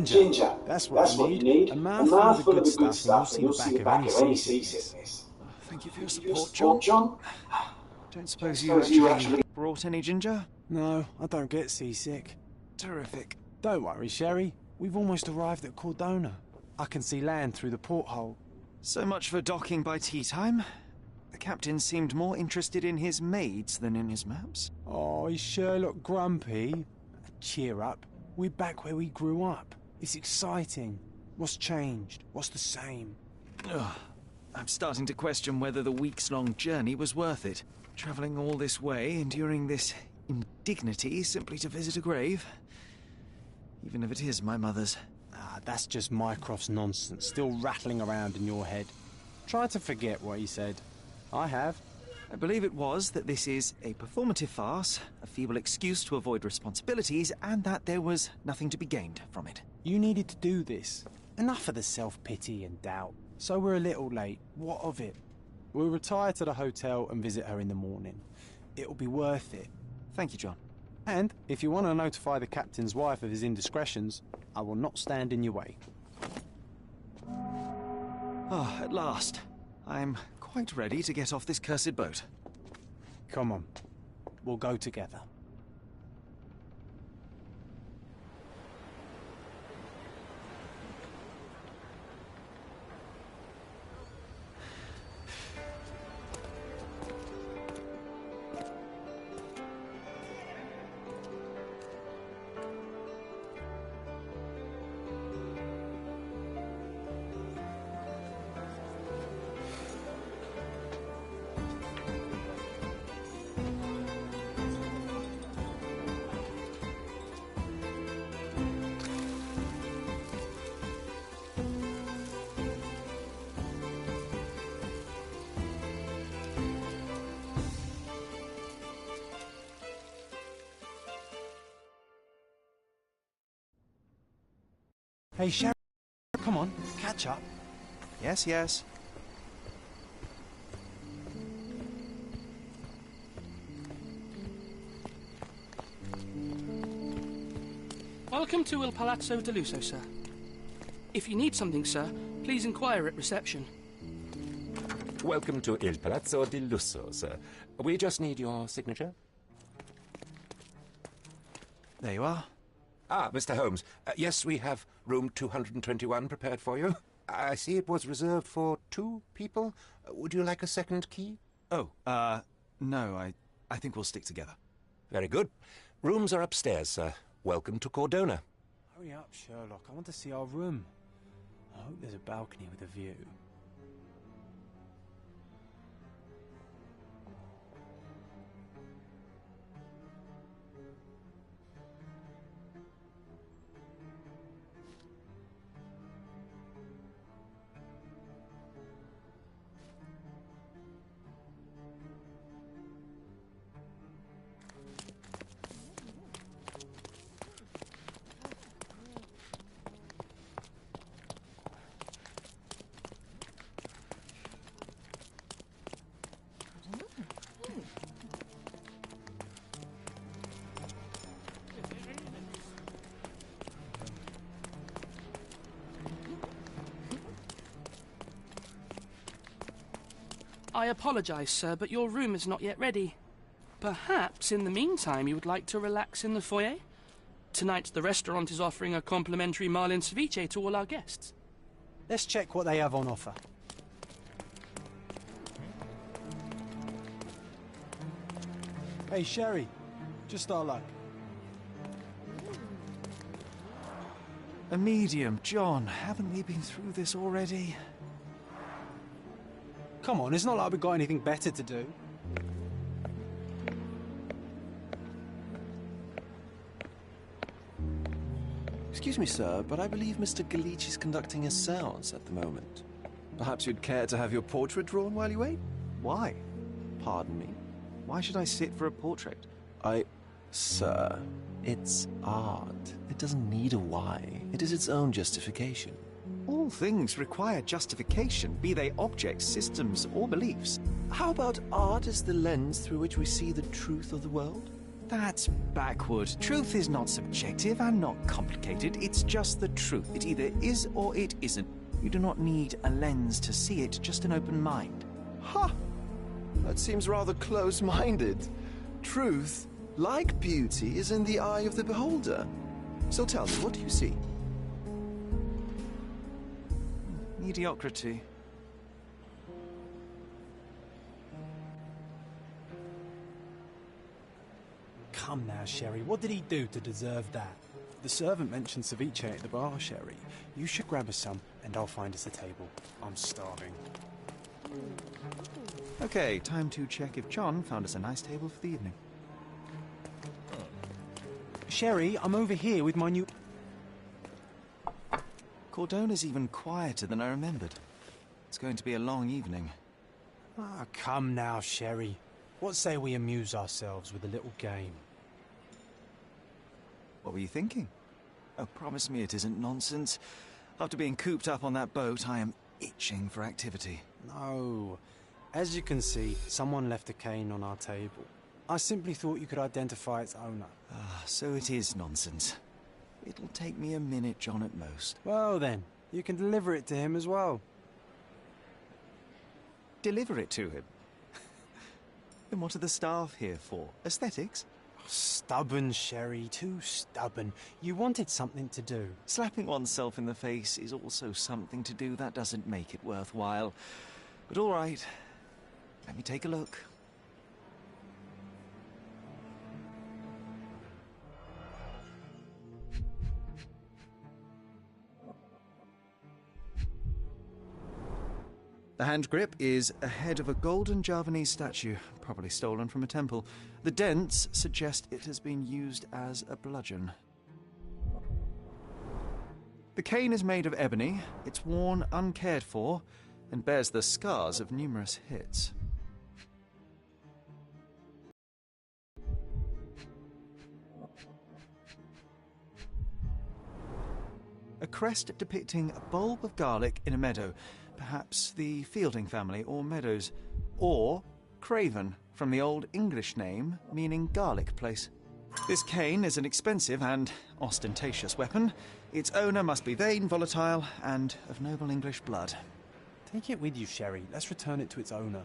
Ginger. That's what you need. A mouthful of the good stuff and you'll see the back of any seasickness. Thank you for your support, John. Don't suppose you actually brought any ginger? No, I don't get seasick. Terrific. Don't worry, Sherry. We've almost arrived at Cordona. I can see land through the porthole. So much for docking by tea time. The captain seemed more interested in his maids than in his maps. Oh, is Sherlock grumpy? Cheer up. We're back where we grew up. It's exciting. What's changed? What's the same? Ugh. I'm starting to question whether the weeks-long journey was worth it. Travelling all this way, enduring this indignity simply to visit a grave. Even if it is my mother's. Ah, that's just Mycroft's nonsense, still rattling around in your head. Try to forget what he said. I have. I believe it was that this is a performative farce, a feeble excuse to avoid responsibilities, and that there was nothing to be gained from it. You needed to do this. Enough of the self-pity and doubt. So we're a little late. What of it? We'll retire to the hotel and visit her in the morning. It'll be worth it. Thank you, John. And if you want to notify the captain's wife of his indiscretions, I will not stand in your way. Ah, at last. I'm quite ready to get off this cursed boat. Come on. We'll go together. Hey, Sharon, come on, catch up. Yes, yes. Welcome to Il Palazzo de Lusso, sir. If you need something, sir, please inquire at reception. Welcome to Il Palazzo di Lusso, sir. We just need your signature. There you are. Ah, Mr. Holmes. Yes, we have room 221 prepared for you. I see it was reserved for 2 people. Would you like a second key? Oh, no, I think we'll stick together. Very good. Rooms are upstairs, sir. Welcome to Cordona. Hurry up, Sherlock. I want to see our room. I hope there's a balcony with a view. I apologise, sir, but your room is not yet ready. Perhaps, in the meantime, you would like to relax in the foyer? Tonight, the restaurant is offering a complimentary marlin ceviche to all our guests. Let's check what they have on offer. Hey, Sherry. Just our luck. A medium, John. Haven't we been through this already? Come on, it's not like we've got anything better to do. Excuse me, sir, but I believe Mr. Galich is conducting a seance at the moment. Perhaps you'd care to have your portrait drawn while you wait? Why? Pardon me? Why should I sit for a portrait? Sir, it's art. It doesn't need a why. It is its own justification. All things require justification, be they objects, systems, or beliefs. How about art as the lens through which we see the truth of the world? That's backward. Truth is not subjective and not complicated. It's just the truth. It either is or it isn't. You do not need a lens to see it, just an open mind. Ha! That seems rather close-minded. Truth, like beauty, is in the eye of the beholder. So tell me, what do you see? Mediocrity. Come now, Sherry. What did he do to deserve that? The servant mentioned ceviche at the bar, Sherry. You should grab us some, and I'll find us a table. I'm starving. Okay, time to check if John found us a nice table for the evening. Sherry, I'm over here with my new... Cordona's even quieter than I remembered. It's going to be a long evening. Ah, come now, Sherry. What say we amuse ourselves with a little game? What were you thinking? Oh, promise me it isn't nonsense. After being cooped up on that boat, I am itching for activity. No. As you can see, someone left a cane on our table. I simply thought you could identify its owner. Ah, so it is nonsense. It'll take me a minute, John, at most. Well then, you can deliver it to him as well. Deliver it to him? Then what are the staff here for? Aesthetics? Stubborn, Sherry, too stubborn. You wanted something to do. Slapping oneself in the face is also something to do. That doesn't make it worthwhile. But all right, let me take a look. The hand grip is a head of a golden Javanese statue, probably stolen from a temple. The dents suggest it has been used as a bludgeon. The cane is made of ebony, it's worn uncared for, and bears the scars of numerous hits. A crest depicting a bulb of garlic in a meadow, perhaps the Fielding family or Meadows, or Craven, from the Old English name meaning garlic place. This cane is an expensive and ostentatious weapon. Its owner must be vain, volatile, and of noble English blood. Take it with you, Sherry. Let's return it to its owner.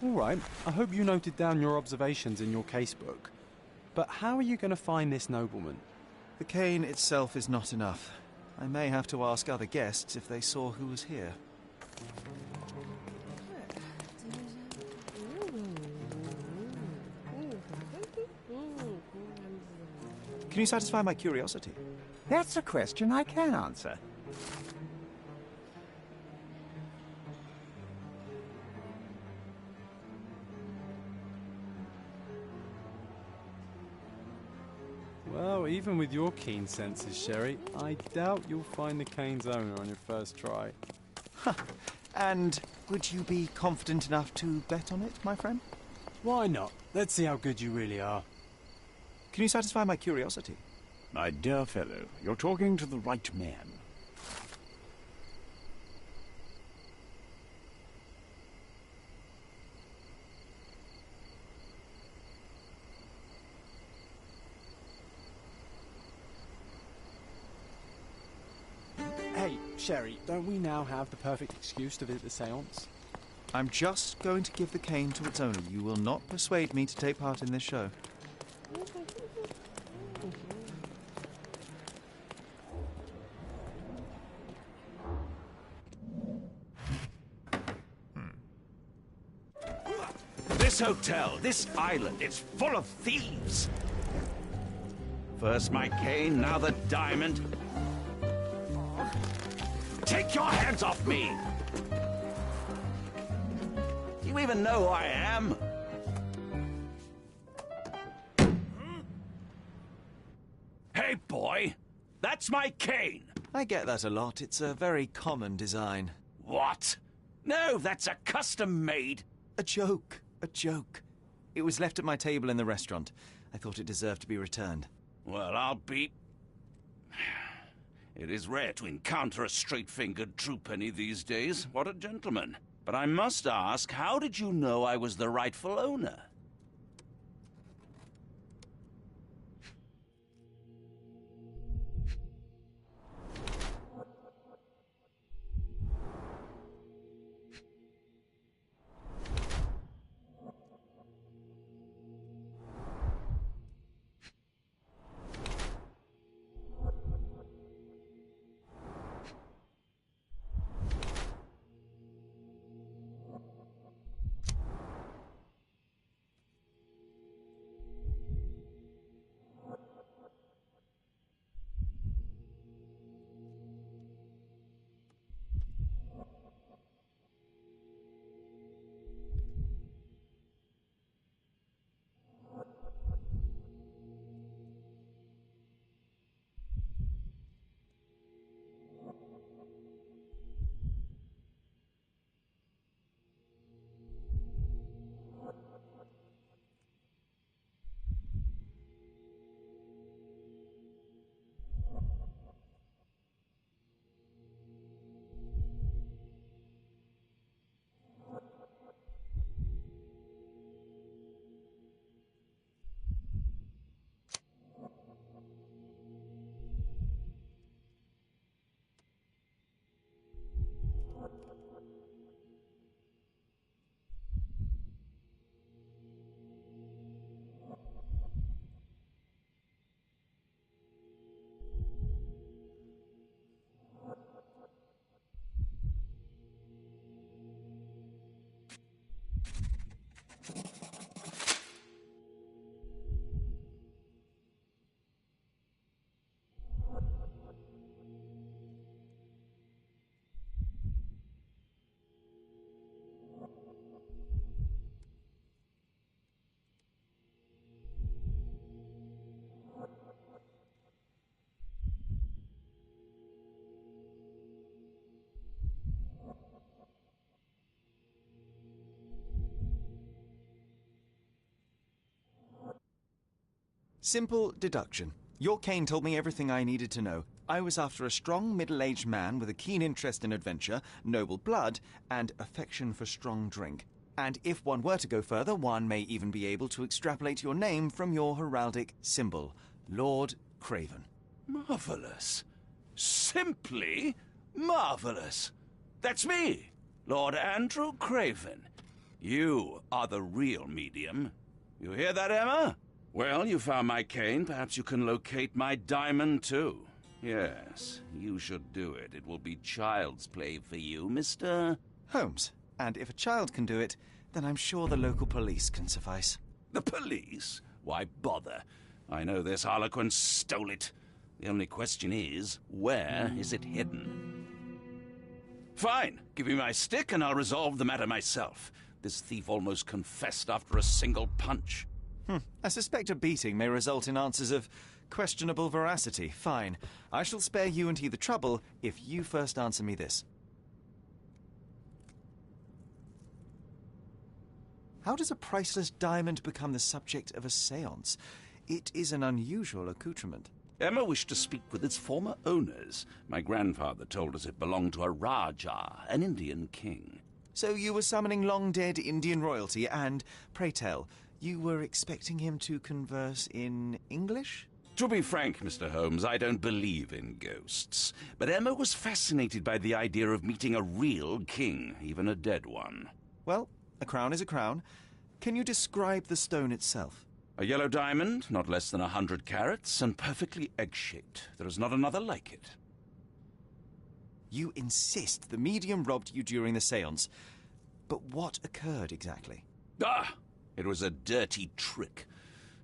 All right, I hope you noted down your observations in your casebook. But how are you going to find this nobleman? The cane itself is not enough. I may have to ask other guests if they saw who was here. Can you satisfy my curiosity? That's a question I can answer. Well, even with your keen senses, Sherry, I doubt you'll find the cane's owner on your first try. And would you be confident enough to bet on it, my friend? Why not? Let's see how good you really are. Can you satisfy my curiosity? My dear fellow, you're talking to the right man. Hey, Sherry, don't we now have the perfect excuse to visit the seance? I'm just going to give the cane to its owner. You will not persuade me to take part in this show. This hotel, this island, it's full of thieves. First my cane, now the diamond. Take your hands off me! Do you even know who I am? Hey, boy! That's my cane! I get that a lot. It's a very common design. What? No, that's a custom-made... A joke. A joke. It was left at my table in the restaurant. I thought it deserved to be returned. Well, I'll be... It is rare to encounter a straight-fingered true penny these days. What a gentleman. But I must ask, how did you know I was the rightful owner? Simple deduction. Your cane told me everything I needed to know. I was after a strong, middle-aged man with a keen interest in adventure, noble blood, and affection for strong drink. And if one were to go further, one may even be able to extrapolate your name from your heraldic symbol, Lord Craven. Marvelous. Simply marvelous. That's me, Lord Andrew Craven. You are the real medium. You hear that, Emma? Well, you found my cane. Perhaps you can locate my diamond, too. Yes, you should do it. It will be child's play for you, Mr. Holmes. And if a child can do it, then I'm sure the local police can suffice. The police? Why bother? I know this harlequin stole it. The only question is, where is it hidden? Fine. Give me my stick and I'll resolve the matter myself. This thief almost confessed after a single punch. I suspect a beating may result in answers of questionable veracity. Fine. I shall spare you and he the trouble if you first answer me this. How does a priceless diamond become the subject of a séance? It is an unusual accoutrement. Emma wished to speak with its former owners. My grandfather told us it belonged to a Rajah, an Indian king. So you were summoning long-dead Indian royalty, and, pray tell, you were expecting him to converse in English? To be frank, Mr. Holmes, I don't believe in ghosts. But Emma was fascinated by the idea of meeting a real king, even a dead one. Well, a crown is a crown. Can you describe the stone itself? A yellow diamond, not less than 100 carats, and perfectly egg-shaped. There is not another like it. You insist the medium robbed you during the séance. But what occurred exactly? It was a dirty trick.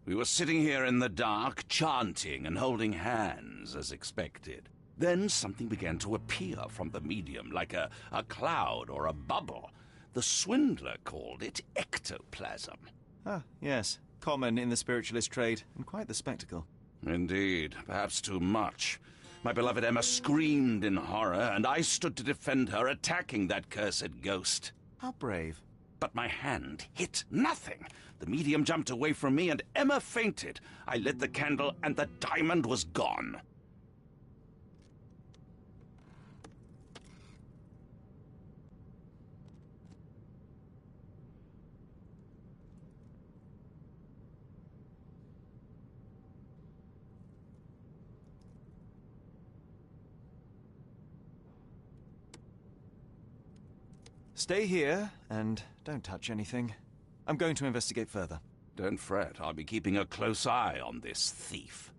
We were sitting here in the dark, chanting and holding hands, as expected. Then something began to appear from the medium, like a cloud or a bubble. The swindler called it ectoplasm. Ah, yes. Common in the spiritualist trade, and quite the spectacle. Indeed, perhaps too much. My beloved Emma screamed in horror, and I stood to defend her, attacking that cursed ghost. How brave. But my hand hit nothing. The medium jumped away from me, and Emma fainted. I lit the candle, and the diamond was gone. Stay here, and don't touch anything. I'm going to investigate further. Don't fret, I'll be keeping a close eye on this thief.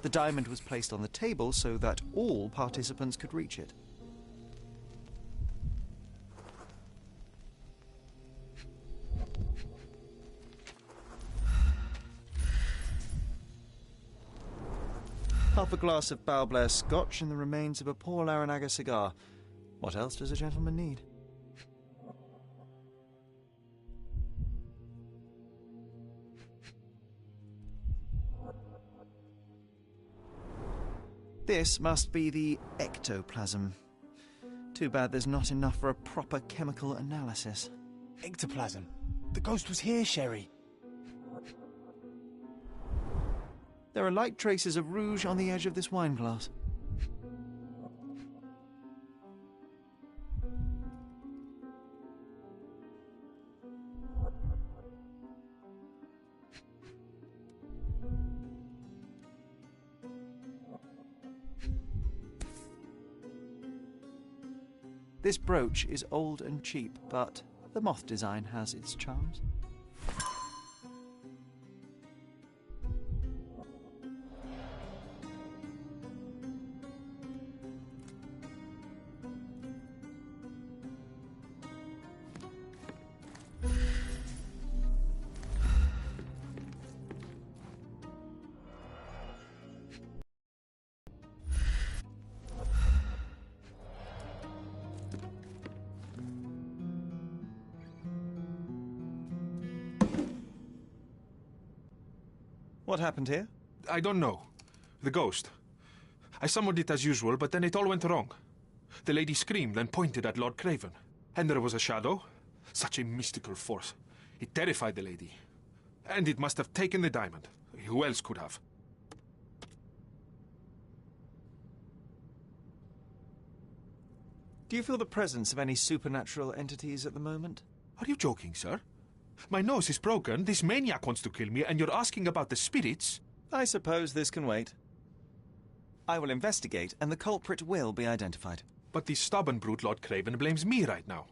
The diamond was placed on the table so that all participants could reach it. Half a glass of Balblair Scotch and the remains of a Paul Aranaga cigar. What else does a gentleman need? This must be the ectoplasm. Too bad there's not enough for a proper chemical analysis. Ectoplasm. The ghost was here, Sherry. There are light traces of rouge on the edge of this wine glass. This brooch is old and cheap, but the moth design has its charms. What happened here? I don't know. The ghost. I summoned it as usual, but then it all went wrong. The lady screamed and pointed at Lord Craven. And there was a shadow. Such a mystical force. It terrified the lady. And it must have taken the diamond. Who else could have? Do you feel the presence of any supernatural entities at the moment? Are you joking, sir? My nose is broken, this maniac wants to kill me, and you're asking about the spirits? I suppose this can wait. I will investigate, and the culprit will be identified. But the stubborn brute Lord Craven blames me right now.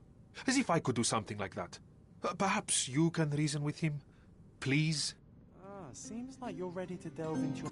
As if I could do something like that. Perhaps you can reason with him? Please? Seems like you're ready to delve into your...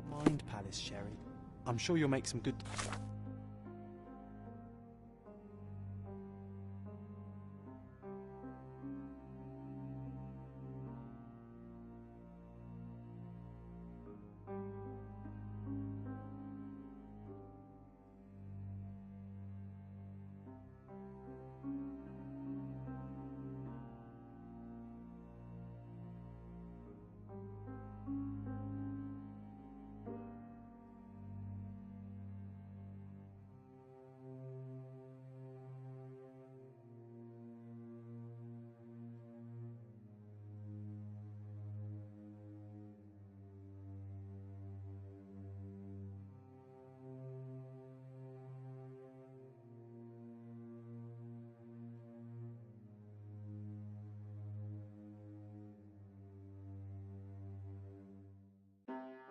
Mind Palace, Sherry. I'm sure you'll make some good...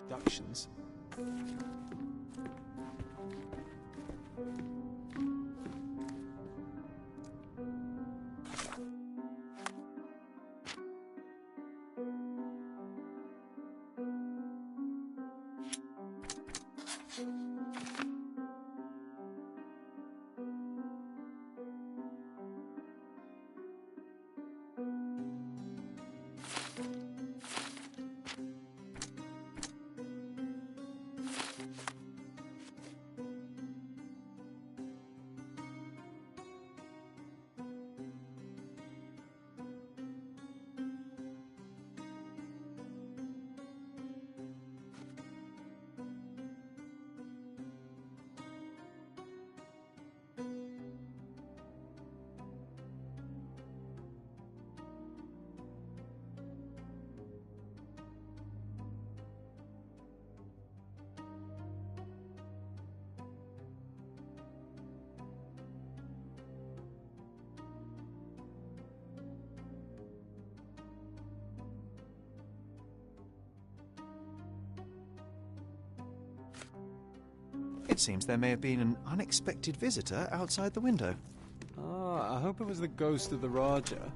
Productions. It seems there may have been an unexpected visitor outside the window. Ah, I hope it was the ghost of the Raja.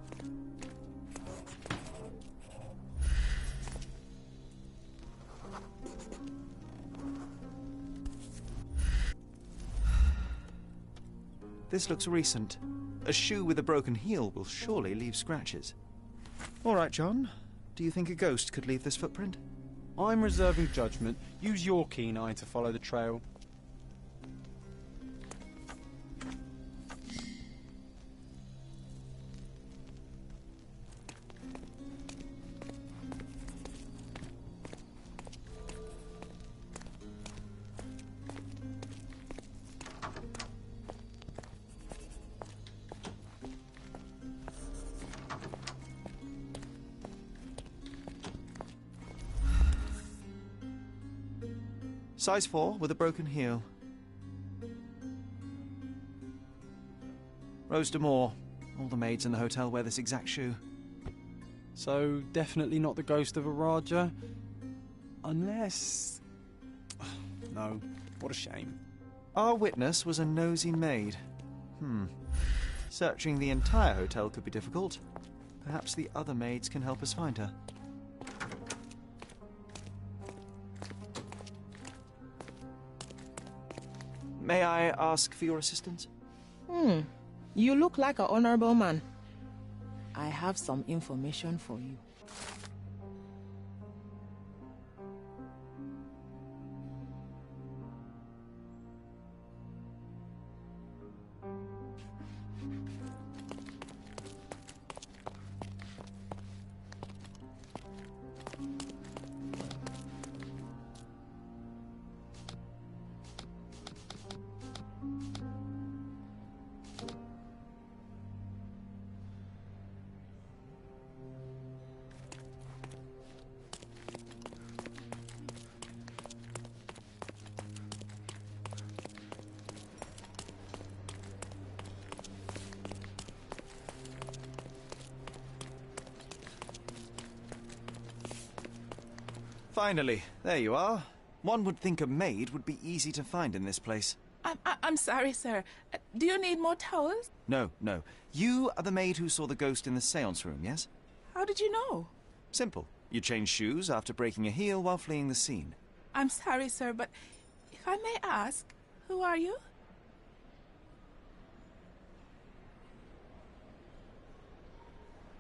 This looks recent. A shoe with a broken heel will surely leave scratches. All right, John. Do you think a ghost could leave this footprint? I'm reserving judgment. Use your keen eye to follow the trail. Size 4 with a broken heel. Rose D'Amour. All the maids in the hotel wear this exact shoe. So, definitely not the ghost of a Raja? Unless... No, what a shame. Our witness was a nosy maid. Searching the entire hotel could be difficult. Perhaps the other maids can help us find her. May I ask for your assistance? You look like an honorable man. I have some information for you. Finally, there you are. One would think a maid would be easy to find in this place. I'm sorry, sir. Do you need more towels? No, no. You are the maid who saw the ghost in the seance room, yes? How did you know? Simple. You changed shoes after breaking a heel while fleeing the scene. I'm sorry, sir, but if I may ask, who are you?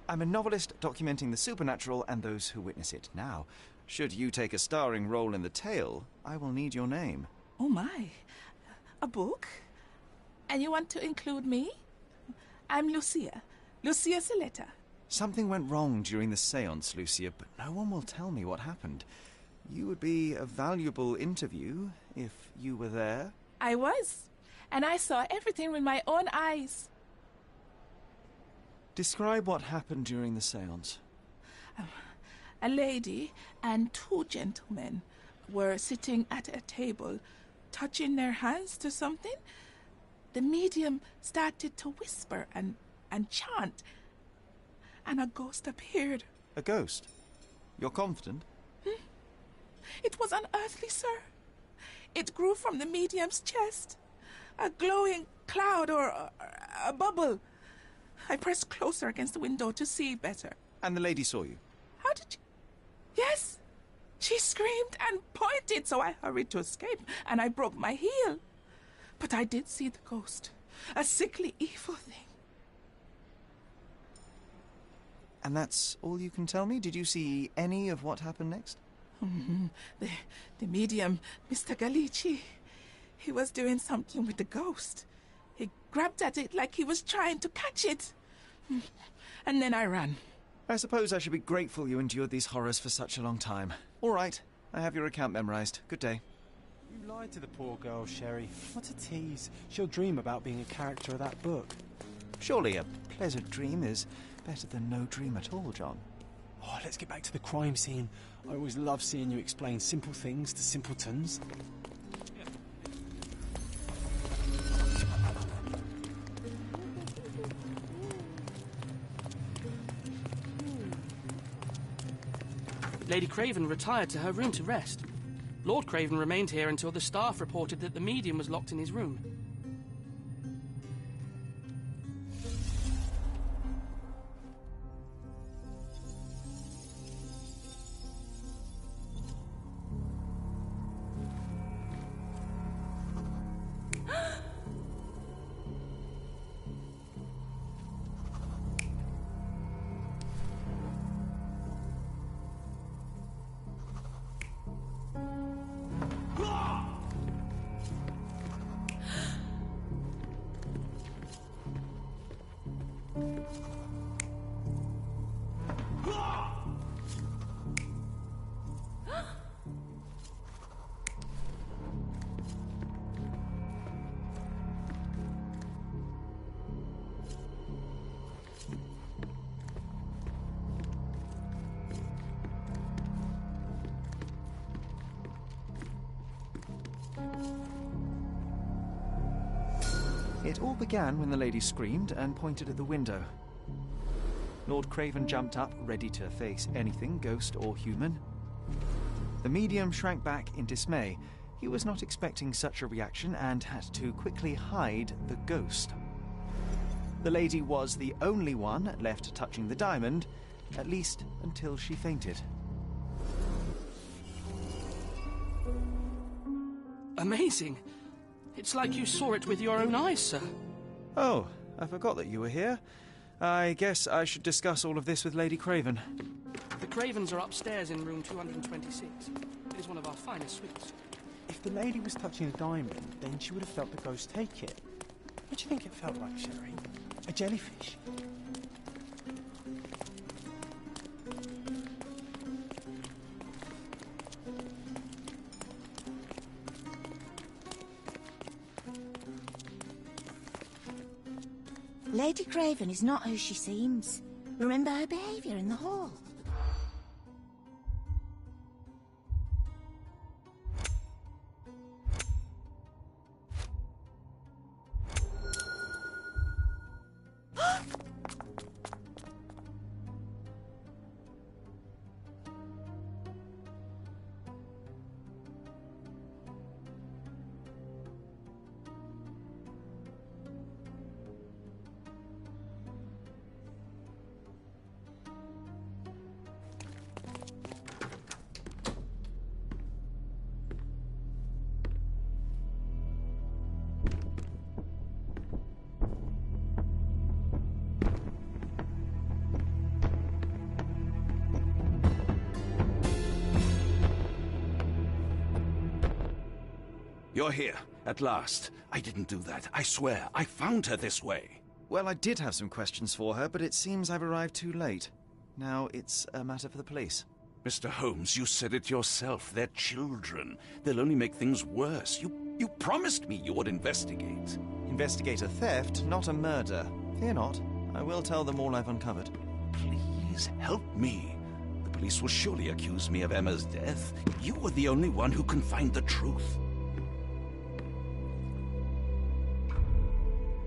I'm a novelist documenting the supernatural and those who witness it. Now, should you take a starring role in the tale, I will need your name. Oh, my. A book? And you want to include me? I'm Lucia. Lucia Saletta. Something went wrong during the seance, Lucia, but no one will tell me what happened. You would be a valuable interview if you were there. I was. And I saw everything with my own eyes. Describe what happened during the seance. A lady and two gentlemen were sitting at a table, touching their hands to something. The medium started to whisper and chant, and a ghost appeared. A ghost? You're confident? It was unearthly, sir. It grew from the medium's chest. A glowing cloud or a bubble. I pressed closer against the window to see better. And the lady saw you? How did you... Yes. She screamed and pointed, so I hurried to escape, and I broke my heel. But I did see the ghost. A sickly, evil thing. And that's all you can tell me? Did you see any of what happened next? The medium, Mr. Galici, he was doing something with the ghost. He grabbed at it like he was trying to catch it. And then I ran. I suppose I should be grateful you endured these horrors for such a long time. All right, I have your account memorized. Good day. You lied to the poor girl, Sherry. What a tease. She'll dream about being a character of that book. Surely a pleasant dream is better than no dream at all, John. Oh, let's get back to the crime scene. I always love seeing you explain simple things to simpletons. Lady Craven retired to her room to rest. Lord Craven remained here until the staff reported that the medium was locked in his room. It all began when the lady screamed and pointed at the window. Lord Craven jumped up, ready to face anything, ghost or human. The medium shrank back in dismay. He was not expecting such a reaction and had to quickly hide the ghost. The lady was the only one left touching the diamond, at least until she fainted. Amazing. It's like you saw it with your own eyes, sir. Oh, I forgot that you were here. I guess I should discuss all of this with Lady Craven. The Cravens are upstairs in room 226. It is one of our finest suites. If the lady was touching a diamond, then she would have felt the ghost take it. What do you think it felt like, Sherry? A jellyfish? Lady Craven is not who she seems. Remember her behaviour in the hall? You're here, at last. I didn't do that. I swear, I found her this way. Well, I did have some questions for her, but it seems I've arrived too late. Now it's a matter for the police. Mr. Holmes, you said it yourself. They're children. They'll only make things worse. You promised me you would investigate. Investigate a theft, not a murder. Fear not. I will tell them all I've uncovered. Please help me. The police will surely accuse me of Emma's death. You were the only one who can find the truth.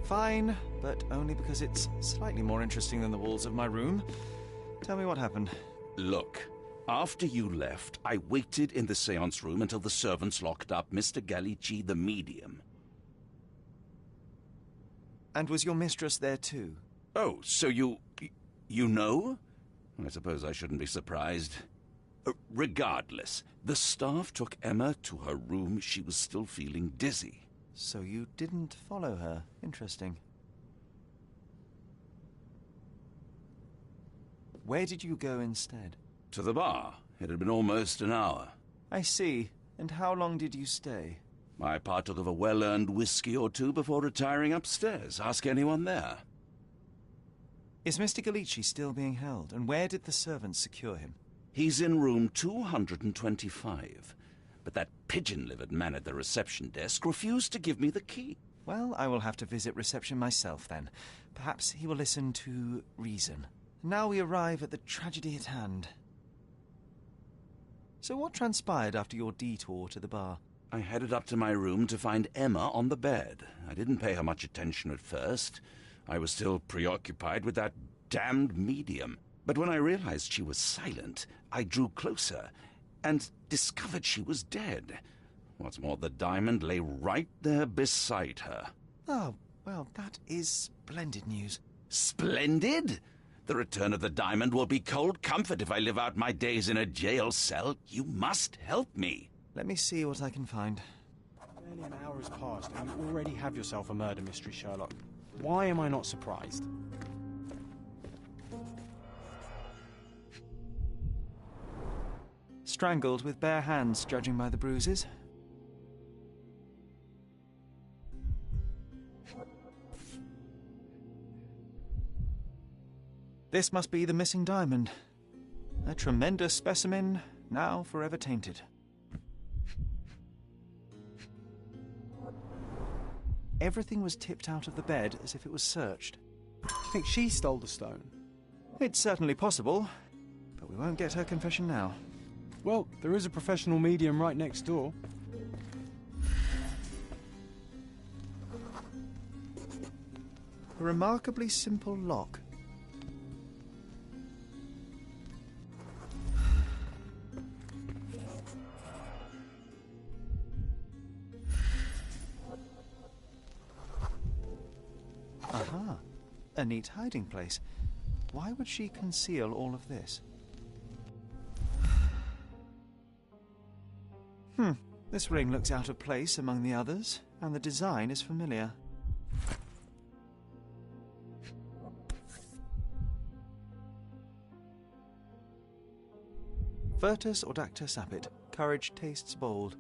Fine, but only because it's slightly more interesting than the walls of my room. Tell me what happened. Look, after you left, I waited in the seance room until the servants locked up Mr. Gallici, the medium. And was your mistress there too? Oh, so you know? I suppose I shouldn't be surprised. Regardless, the staff took Emma to her room. She was still feeling dizzy. So you didn't follow her. Interesting. Where did you go instead? To the bar. It had been almost an hour. I see. And how long did you stay? I partook of a well-earned whiskey or two before retiring upstairs. Ask anyone there. Is Mr. Gallici still being held? And where did the servants secure him? He's in room 225. But that pigeon-livered man at the reception desk refused to give me the key. Well, I will have to visit reception myself, then. Perhaps he will listen to reason. Now we arrive at the tragedy at hand. So what transpired after your detour to the bar? I headed up to my room to find Emma on the bed. I didn't pay her much attention at first. I was still preoccupied with that damned medium. But when I realized she was silent, I drew closer and discovered she was dead. What's more, the diamond lay right there beside her. Oh, well, that is splendid news. Splendid? The return of the diamond will be cold comfort if I live out my days in a jail cell. You must help me. Let me see what I can find. Barely an hour has passed and you already have yourself a murder mystery, Sherlock. Why am I not surprised? Strangled with bare hands, judging by the bruises. This must be the missing diamond. A tremendous specimen, now forever tainted. Everything was tipped out of the bed as if it was searched. Do you think she stole the stone? It's certainly possible, but we won't get her confession now. Well, there is a professional medium right next door. A remarkably simple lock. Aha, a neat hiding place. Why would she conceal all of this? This ring looks out of place among the others, And the design is familiar. Virtus audacta sapit. Courage tastes bold.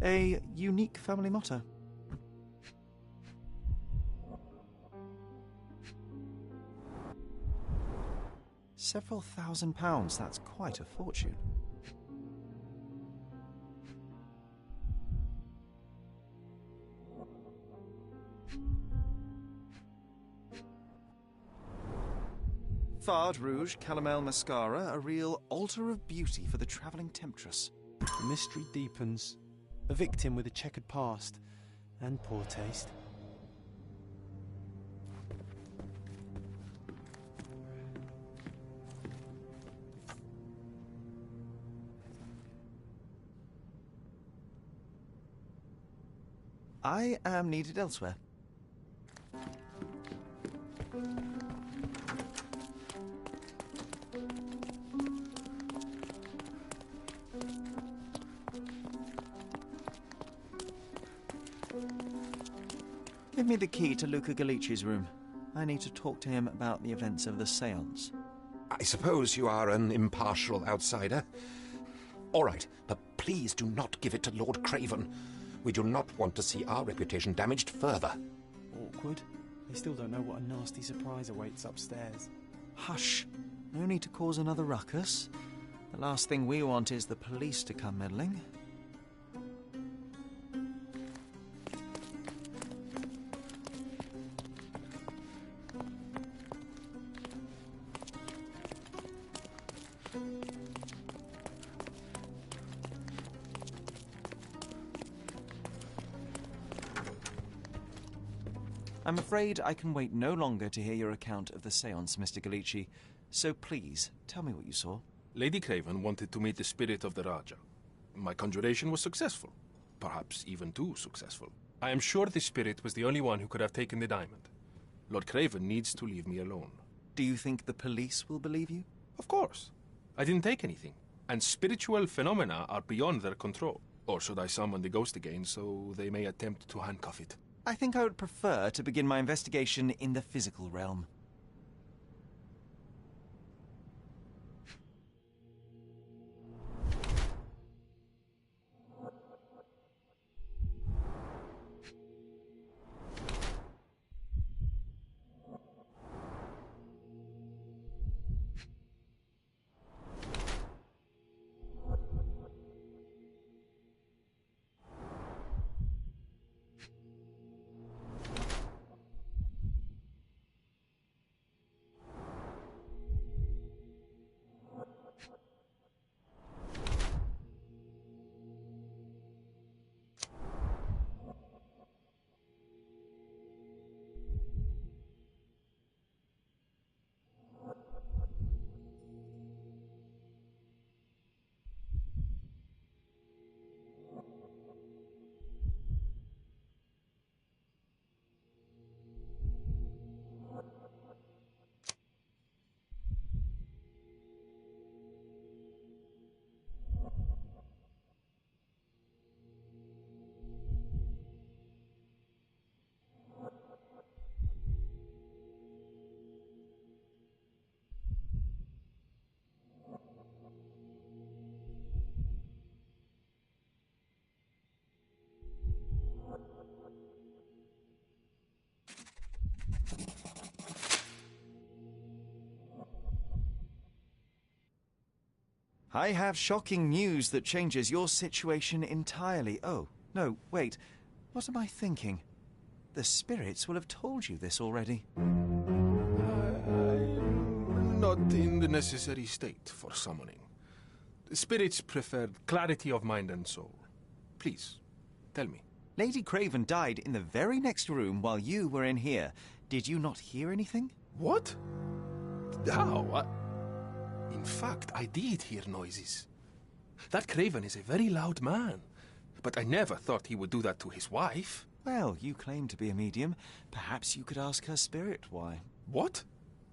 A unique family motto. Several £1,000s, that's quite a fortune. Fard Rouge Calomel Mascara, a real altar of beauty for the travelling temptress. The mystery deepens. A victim with a checkered past and poor taste. I am needed elsewhere. Give me the key to Luca Galici's room. I need to talk to him about the events of the séance. I suppose you are an impartial outsider. All right, but please do not give it to Lord Craven. We do not want to see our reputation damaged further. Awkward. They still don't know what a nasty surprise awaits upstairs. Hush. No need to cause another ruckus. The last thing we want is the police to come meddling. I'm afraid I can wait no longer to hear your account of the séance, Mr. Galici. So please, tell me what you saw. Lady Craven wanted to meet the spirit of the Raja. My conjuration was successful. Perhaps even too successful. I am sure the spirit was the only one who could have taken the diamond. Lord Craven needs to leave me alone. Do you think the police will believe you? Of course. I didn't take anything. And spiritual phenomena are beyond their control. Or should I summon the ghost again so they may attempt to handcuff it? I think I would prefer to begin my investigation in the physical realm. I have shocking news that changes your situation entirely. Oh, no, wait. What am I thinking? The spirits will have told you this already. I'm not in the necessary state for summoning. The spirits preferred clarity of mind and soul. Please, tell me. Lady Craven died in the very next room while you were in here. Did you not hear anything? What? How? In fact, I did hear noises. That Craven is a very loud man. But I never thought he would do that to his wife. Well, you claim to be a medium. Perhaps you could ask her spirit why. What?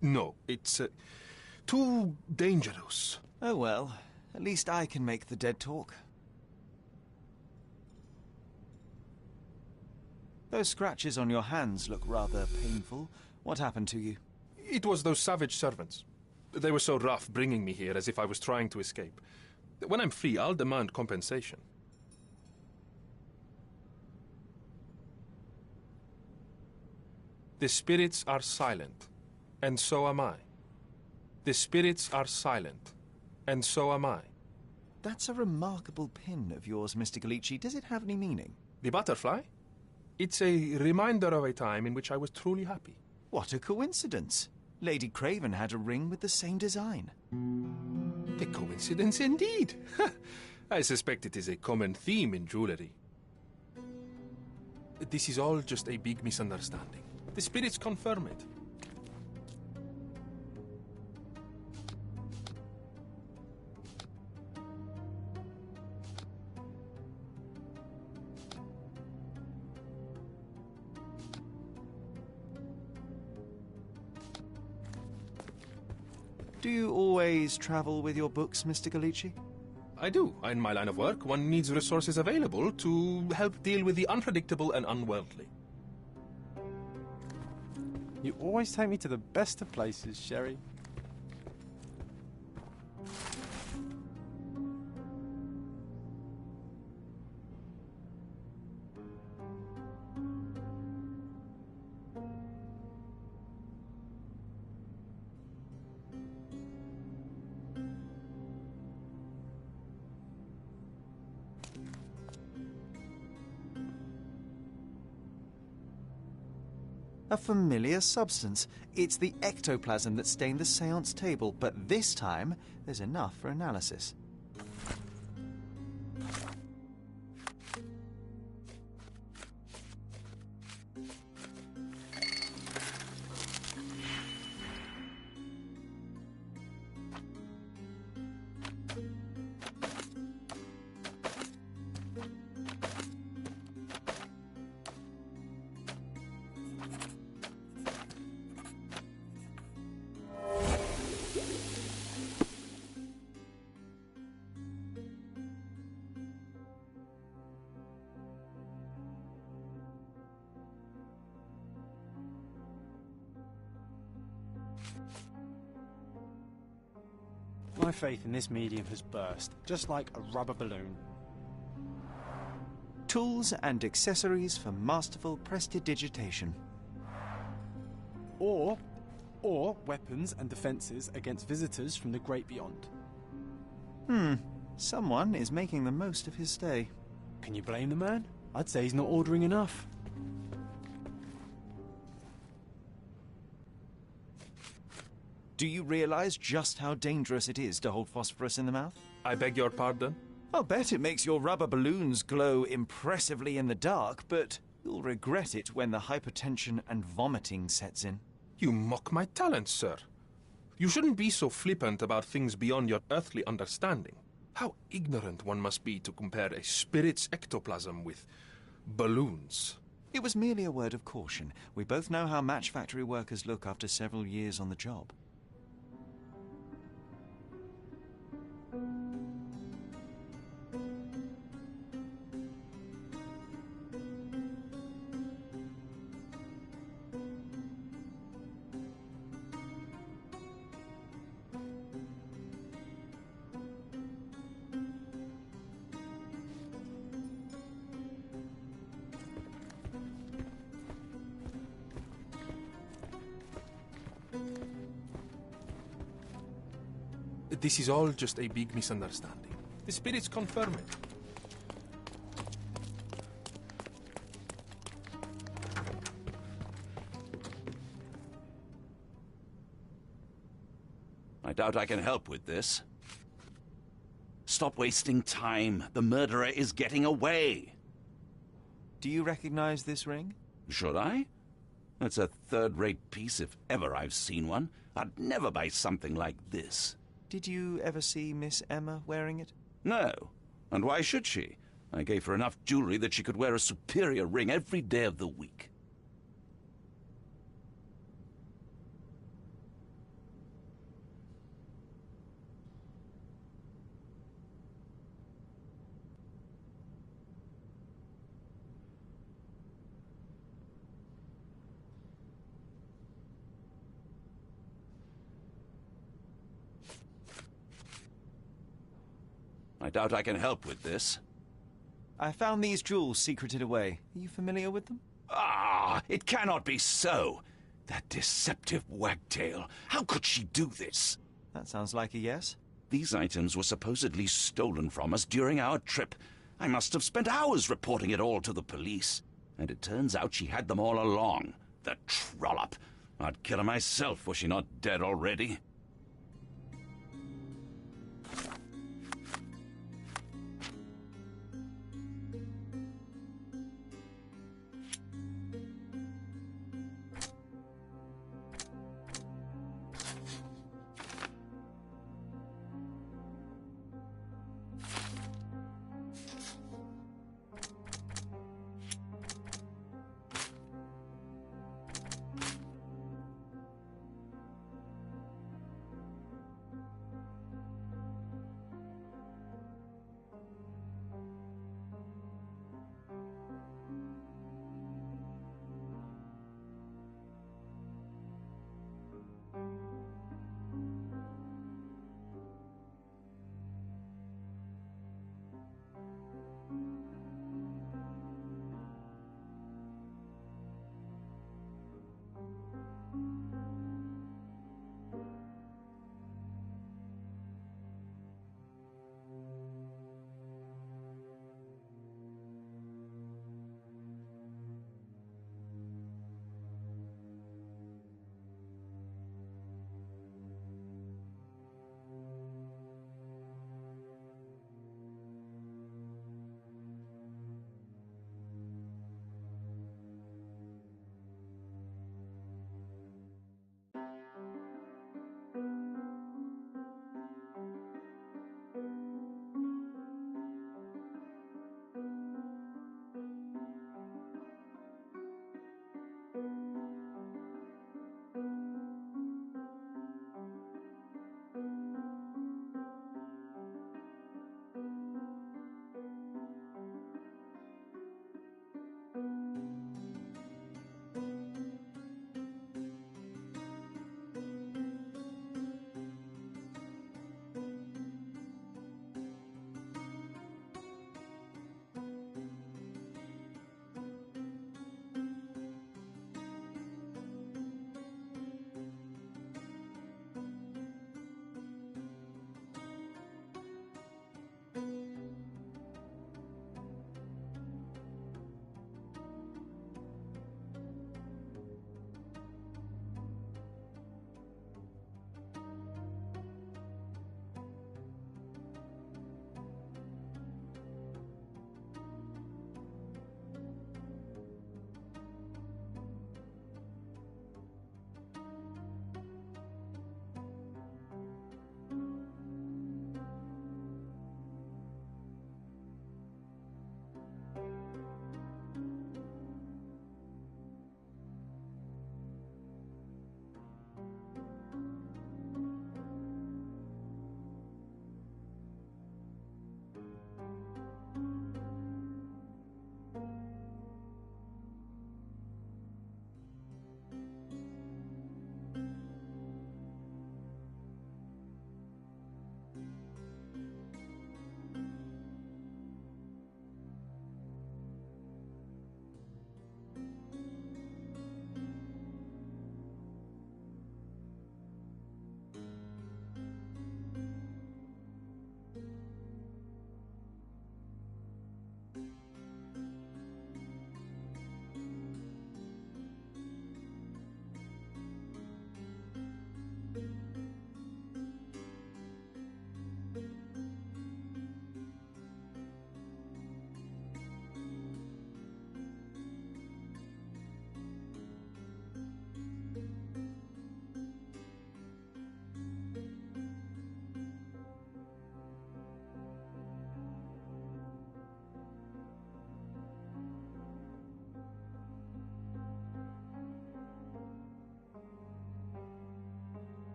No, it's too dangerous. Oh well, at least I can make the dead talk. Those scratches on your hands look rather painful. What happened to you? It was those savage servants. They were so rough bringing me here as if I was trying to escape. When I'm free, I'll demand compensation. The spirits are silent, and so am I. The spirits are silent, and so am I. That's a remarkable pin of yours, Mr. Galici. Does it have any meaning? The butterfly? It's a reminder of a time in which I was truly happy. What a coincidence. Lady Craven had a ring with the same design. A coincidence indeed. I suspect it is a common theme in jewelry. This is all just a big misunderstanding. The spirits confirm it. Do you always travel with your books, Mr. Galici? I do. In my line of work, one needs resources available to help deal with the unpredictable and unworldly. You always take me to the best of places, Sherry. A familiar substance. It's the ectoplasm that stained the seance table, but this time there's enough for analysis. My faith in this medium has burst, just like a rubber balloon. Tools and accessories for masterful prestidigitation. Or weapons and defences against visitors from the great beyond. Someone is making the most of his stay. Can you blame the man? I'd say he's not ordering enough. Do you realize just how dangerous it is to hold phosphorus in the mouth? I beg your pardon? I'll bet it makes your rubber balloons glow impressively in the dark, but you'll regret it when the hypertension and vomiting sets in. You mock my talent, sir. You shouldn't be so flippant about things beyond your earthly understanding. How ignorant one must be to compare a spirit's ectoplasm with balloons. It was merely a word of caution. We both know how match factory workers look after several years on the job. This is all just a big misunderstanding. The spirits confirm it. I doubt I can help with this. Stop wasting time. The murderer is getting away. Do you recognize this ring? Should I? It's a third-rate piece if ever I've seen one. I'd never buy something like this. Did you ever see Miss Emma wearing it? No. And why should she? I gave her enough jewelry that she could wear a superior ring every day of the week. I doubt I can help with this. I found these jewels secreted away. Are you familiar with them? Ah, it cannot be so. That deceptive wagtail. How could she do this? That sounds like a yes. These items were supposedly stolen from us during our trip. I must have spent hours reporting it all to the police. And it turns out she had them all along. The trollop. I'd kill her myself were she not dead already.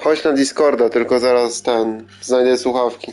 Chodź na Discorda, tylko zaraz znajdę słuchawki.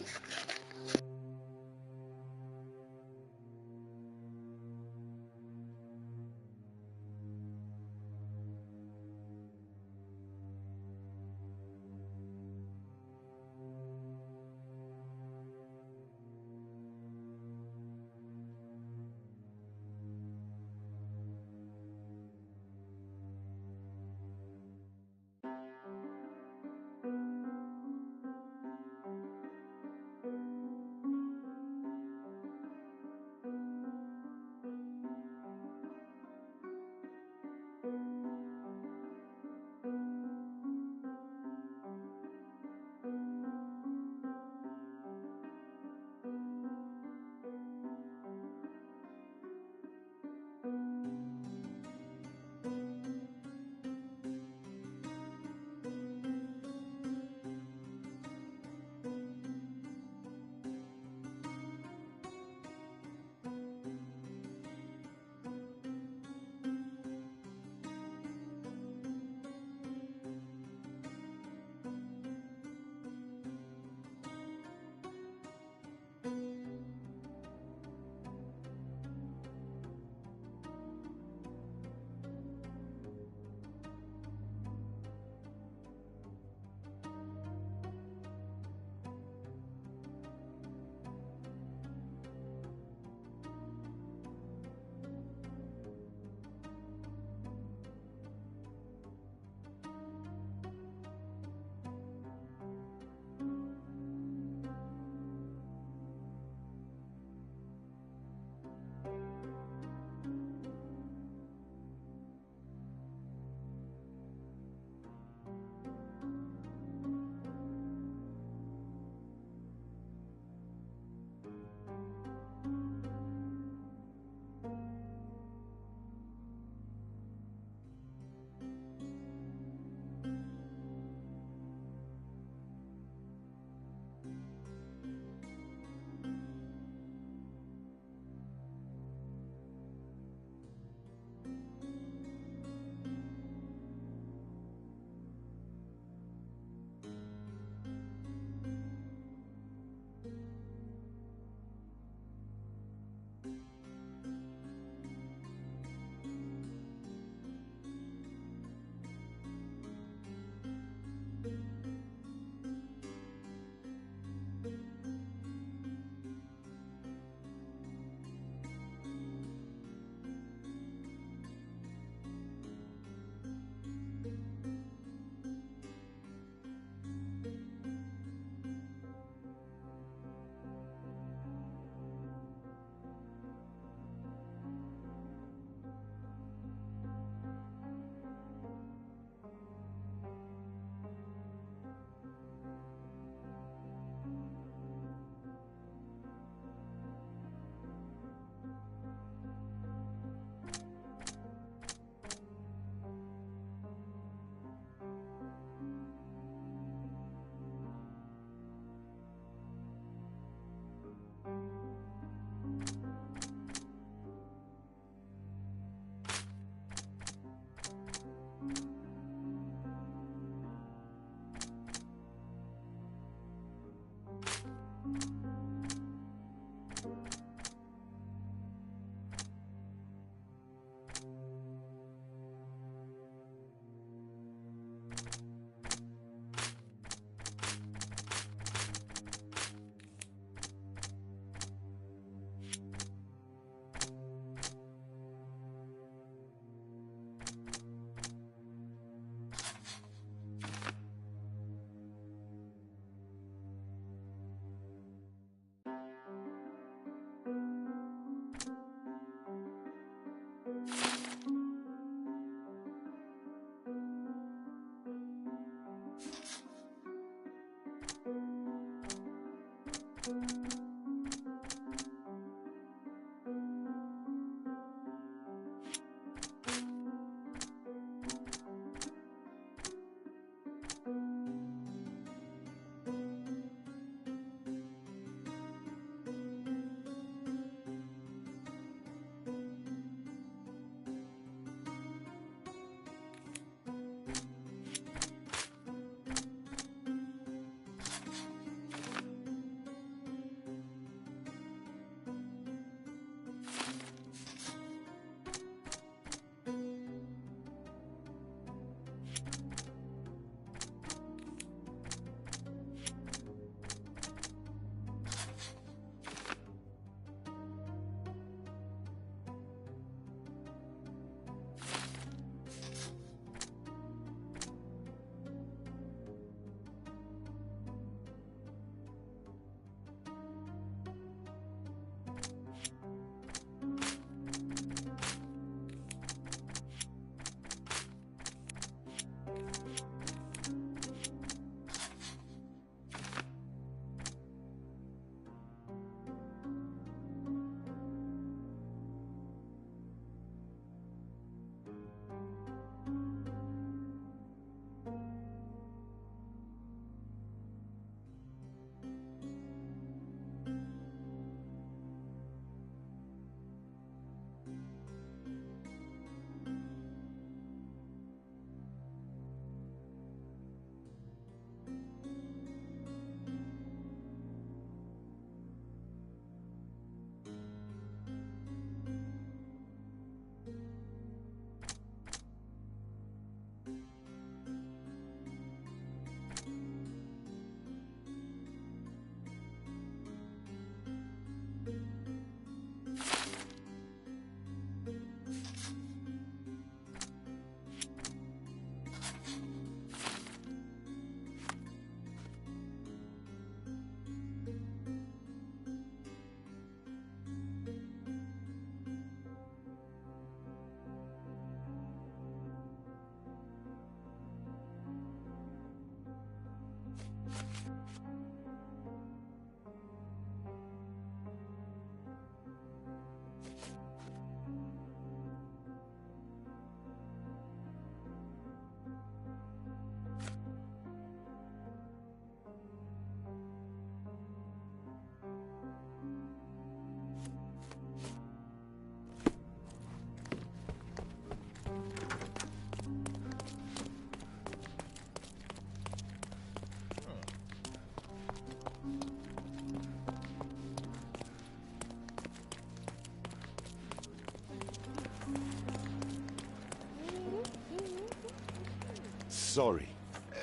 Sorry.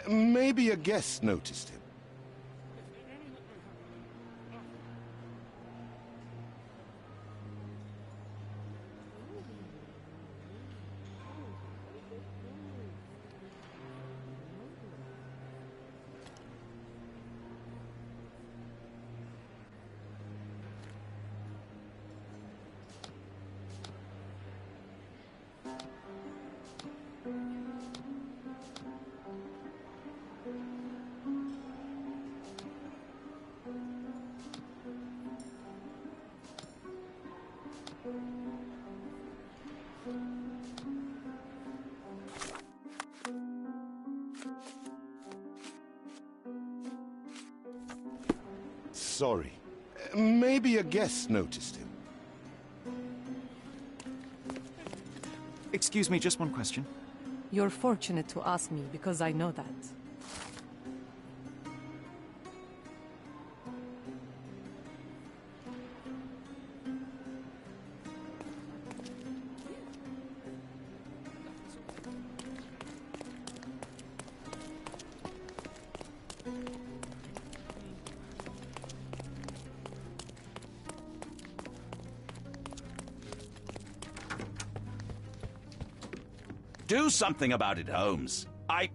Maybe a guest noticed him. Sorry. Maybe a guest noticed him. Excuse me, just one question. You're fortunate to ask me, because I know that. Do something about it, Holmes. I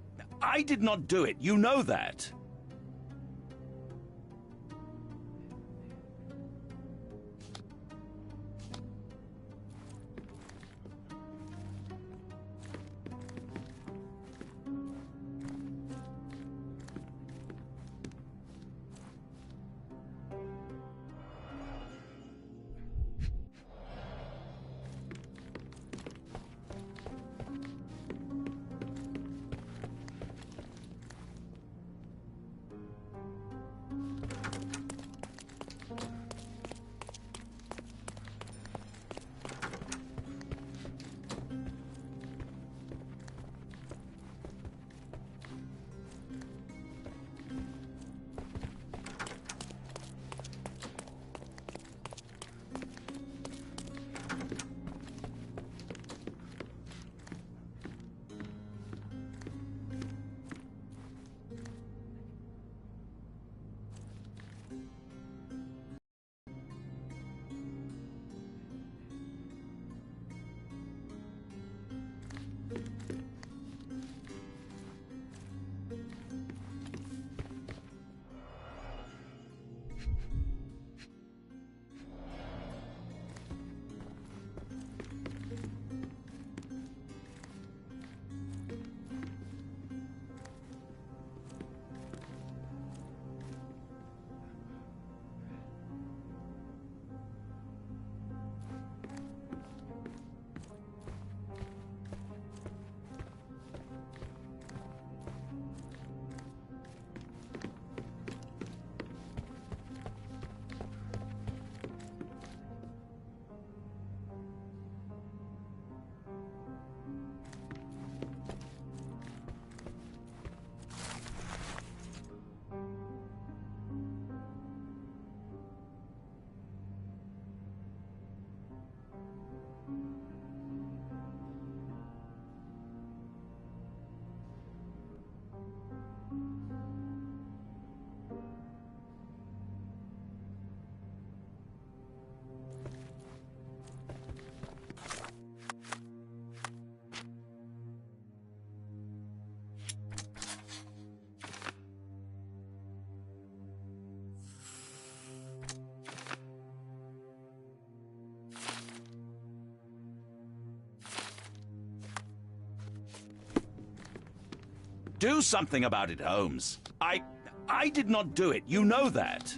did not do it. You know that. Do something about it, Holmes. I did not do it. You know that.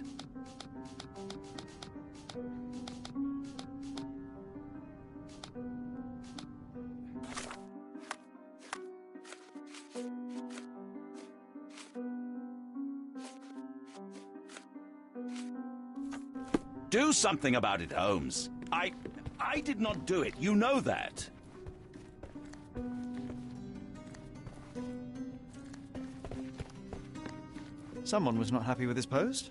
Do something about it, Holmes. I did not do it. You know that. Someone was not happy with his post.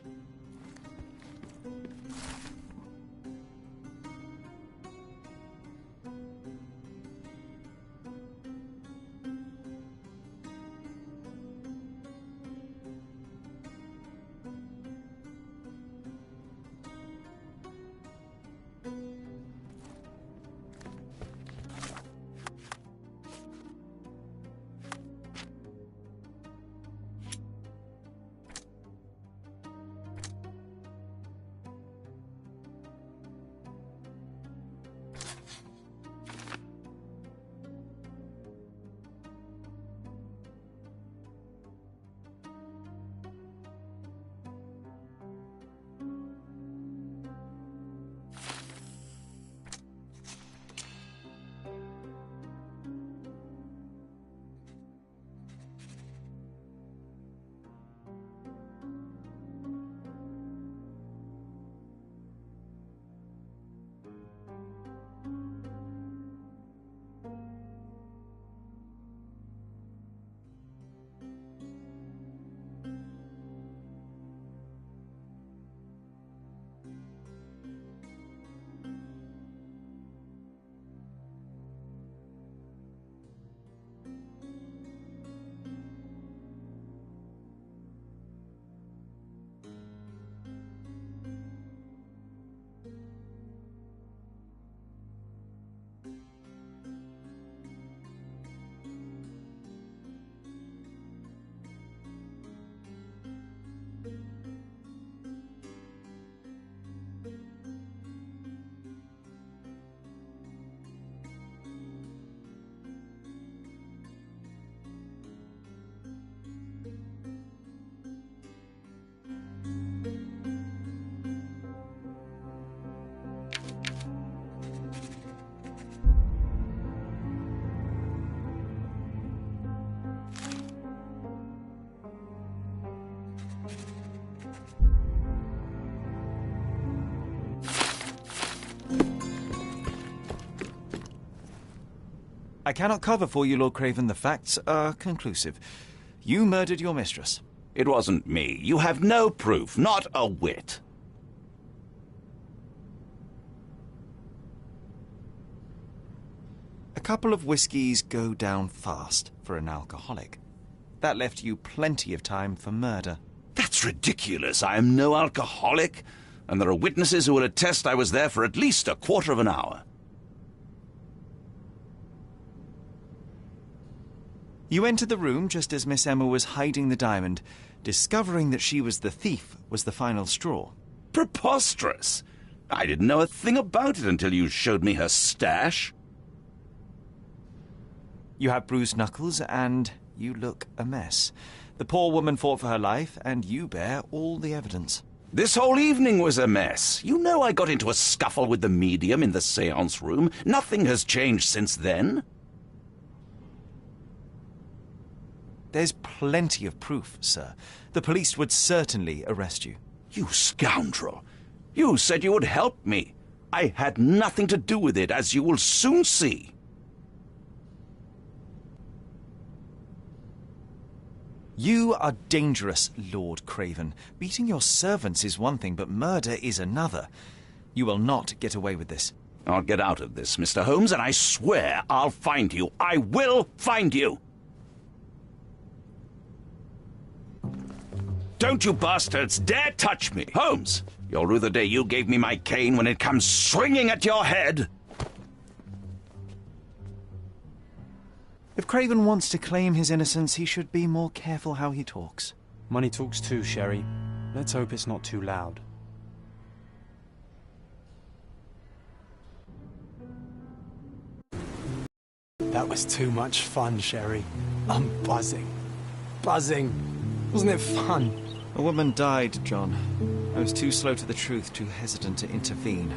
I cannot cover for you, Lord Craven. The facts are conclusive. You murdered your mistress. It wasn't me. You have no proof, not a whit. A couple of whiskies go down fast for an alcoholic. That left you plenty of time for murder. That's ridiculous. I am no alcoholic, and there are witnesses who will attest I was there for at least a quarter of an hour. You entered the room just as Miss Emma was hiding the diamond. Discovering that she was the thief was the final straw. Preposterous! I didn't know a thing about it until you showed me her stash. You have bruised knuckles, and you look a mess. The poor woman fought for her life, and you bear all the evidence. This whole evening was a mess. You know I got into a scuffle with the medium in the séance room. Nothing has changed since then. There's plenty of proof, sir. The police would certainly arrest you. You scoundrel! You said you would help me. I had nothing to do with it, as you will soon see. You are dangerous, Lord Craven. Beating your servants is one thing, but murder is another. You will not get away with this. I'll get out of this, Mr. Holmes, and I swear I'll find you. I will find you! Don't you bastards dare touch me! Holmes, you'll rue the day you gave me my cane when it comes swinging at your head! If Craven wants to claim his innocence, he should be more careful how he talks. Money talks too, Sherry. Let's hope it's not too loud. That was too much fun, Sherry. I'm buzzing. Buzzing. Wasn't it fun? A woman died, John. I was too slow to the truth, too hesitant to intervene.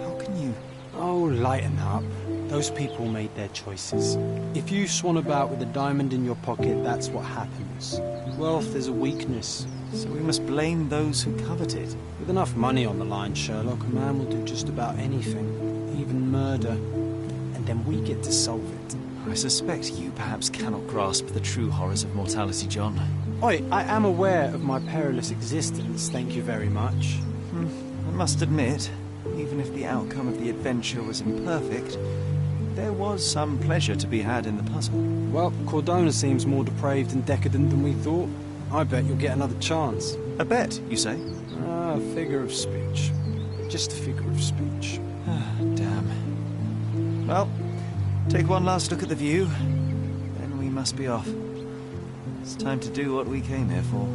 How can you... Oh, lighten up. Those people made their choices. If you swan about with a diamond in your pocket, that's what happens. Wealth is a weakness. So we must blame those who covet it. With enough money on the line, Sherlock, a man will do just about anything. Even murder. And then we get to solve it. I suspect you perhaps cannot grasp the true horrors of mortality, John. Oi, I am aware of my perilous existence, thank you very much. I must admit, even if the outcome of the adventure was imperfect, there was some pleasure to be had in the puzzle. Well, Cordona seems more depraved and decadent than we thought. I bet you'll get another chance. A bet, you say? Ah, a figure of speech. Just a figure of speech. Damn. Well, take one last look at the view, then we must be off. It's time to do what we came here for.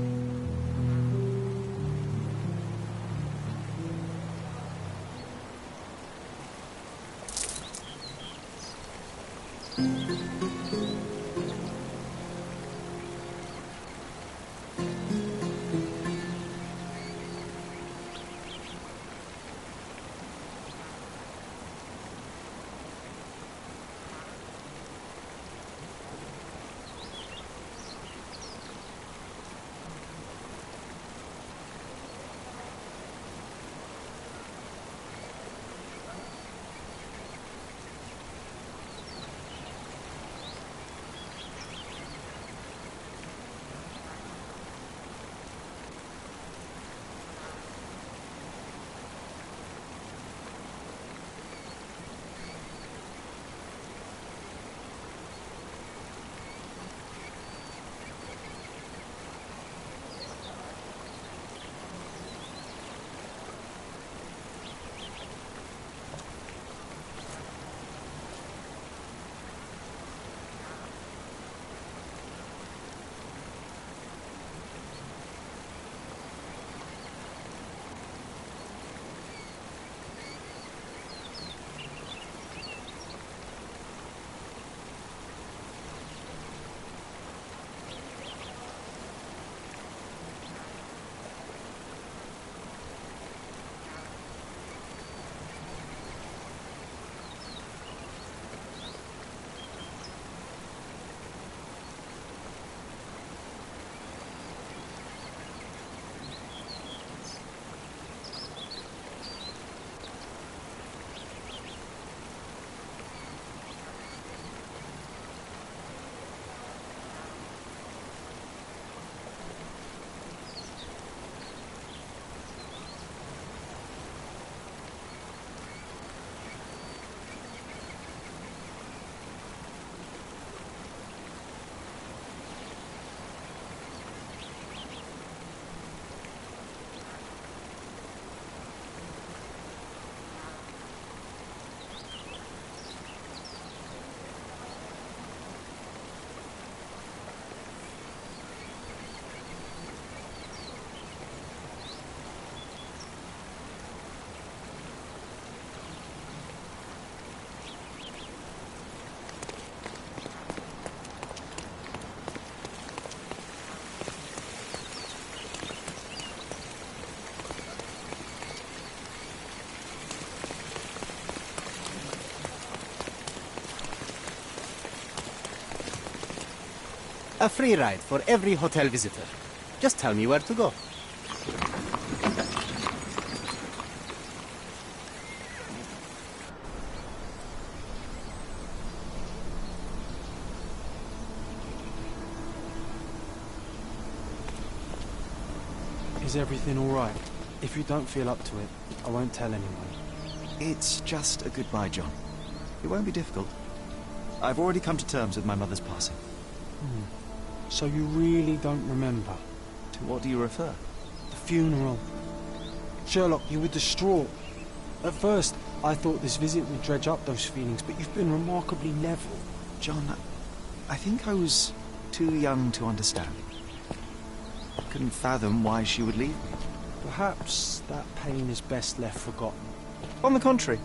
A free ride for every hotel visitor. Just tell me where to go. Is everything all right? If you don't feel up to it, I won't tell anyone. It's just a goodbye, John. It won't be difficult. I've already come to terms with my mother's passing. So you really don't remember? To what do you refer? The funeral. Sherlock, you were distraught. At first, I thought this visit would dredge up those feelings, but you've been remarkably level. John, I think I was too young to understand. I couldn't fathom why she would leave me. Perhaps that pain is best left forgotten. On the contrary,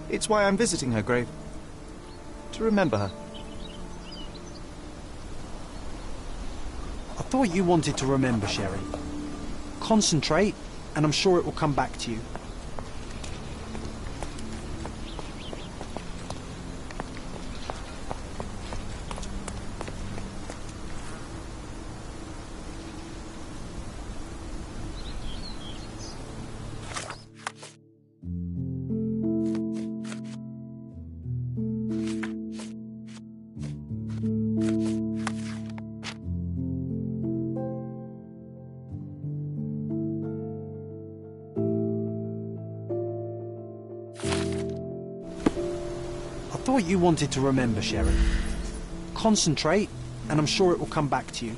it's why I'm visiting her grave. To remember her. I thought you wanted to remember, Sherry. Concentrate, and I'm sure it will come back to you. I thought you wanted to remember, Sherry. Concentrate, and I'm sure it will come back to you.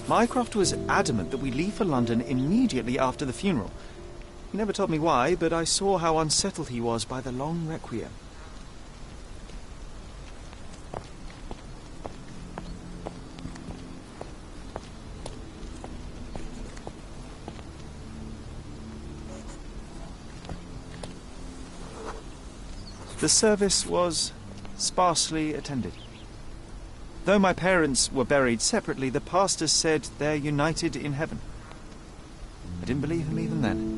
Mycroft was adamant that we leave for London immediately after the funeral. He never told me why, but I saw how unsettled he was by the long requiem. The service was sparsely attended. Though my parents were buried separately, the pastor said they're united in heaven. I didn't believe him even then.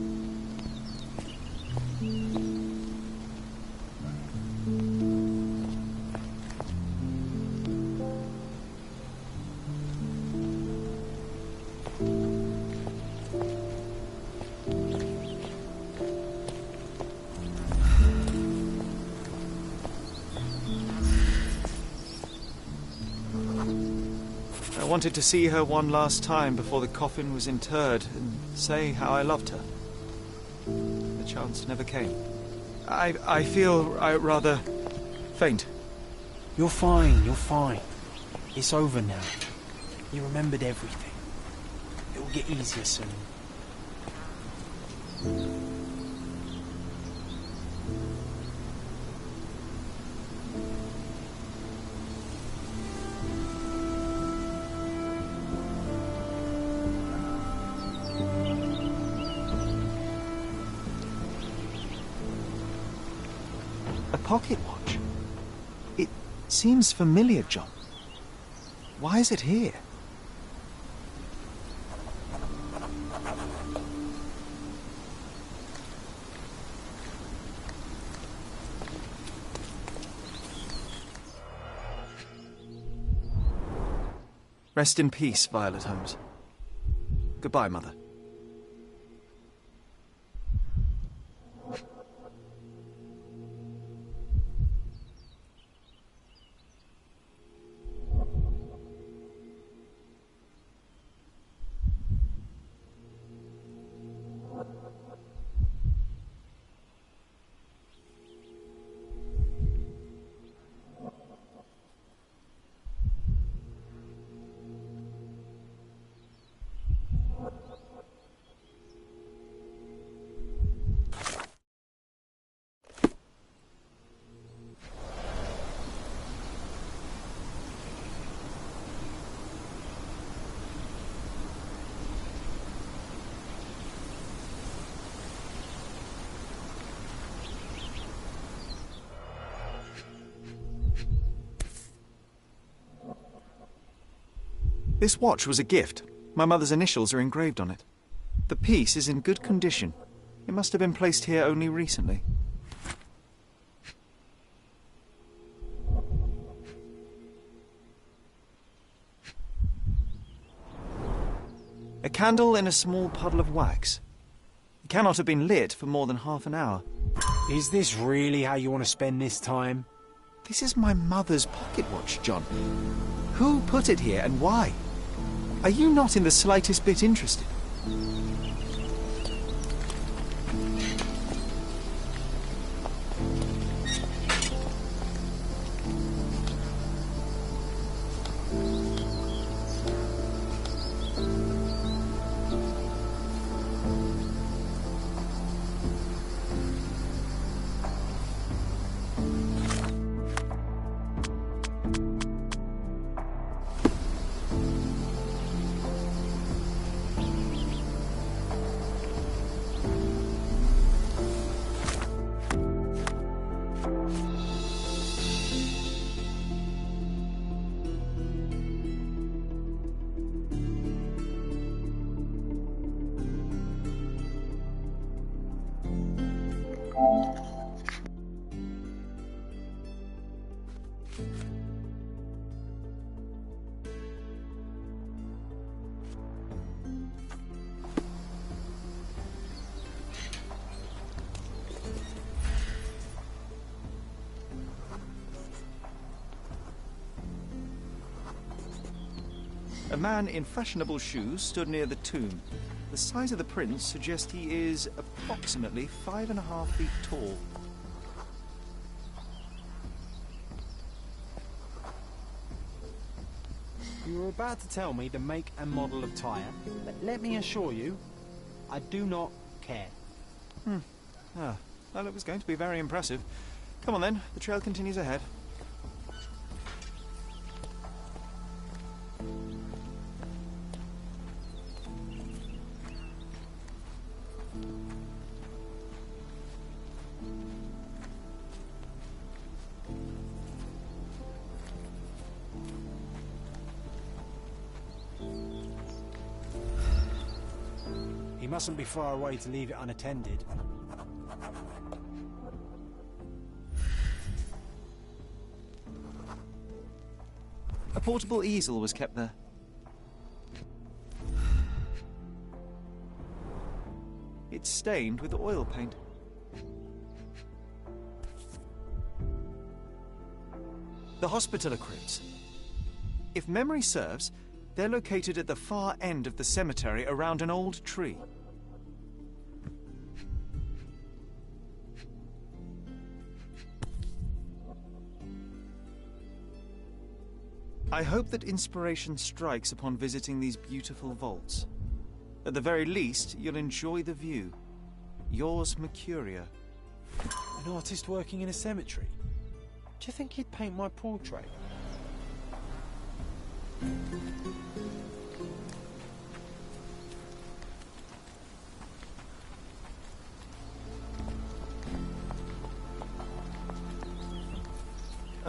I wanted to see her one last time before the coffin was interred and say how I loved her. The chance never came. I feel rather faint. You're fine, you're fine. It's over now. You remembered everything. It will get easier soon. A pocket watch? It seems familiar, John. Why is it here? Rest in peace, Violet Holmes. Goodbye, Mother. This watch was a gift. My mother's initials are engraved on it. The piece is in good condition. It must have been placed here only recently. A candle in a small puddle of wax. It cannot have been lit for more than half an hour. Is this really how you want to spend this time? This is my mother's pocket watch, John. Who put it here and why? Are you not in the slightest bit interested? A man in fashionable shoes stood near the tomb. The size of the prints suggests he is approximately 5.5 feet tall. You were about to tell me the make and model of tyre, but let me assure you, I do not care. Well, it was going to be very impressive. Come on then, the trail continues ahead. He mustn't be far away to leave it unattended. A portable easel was kept there. It's stained with oil paint. The Hospitaller crypts. If memory serves, they're located at the far end of the cemetery around an old tree. I hope that inspiration strikes upon visiting these beautiful vaults. At the very least, you'll enjoy the view. Yours, Mercuria. An artist working in a cemetery? Do you think he'd paint my portrait?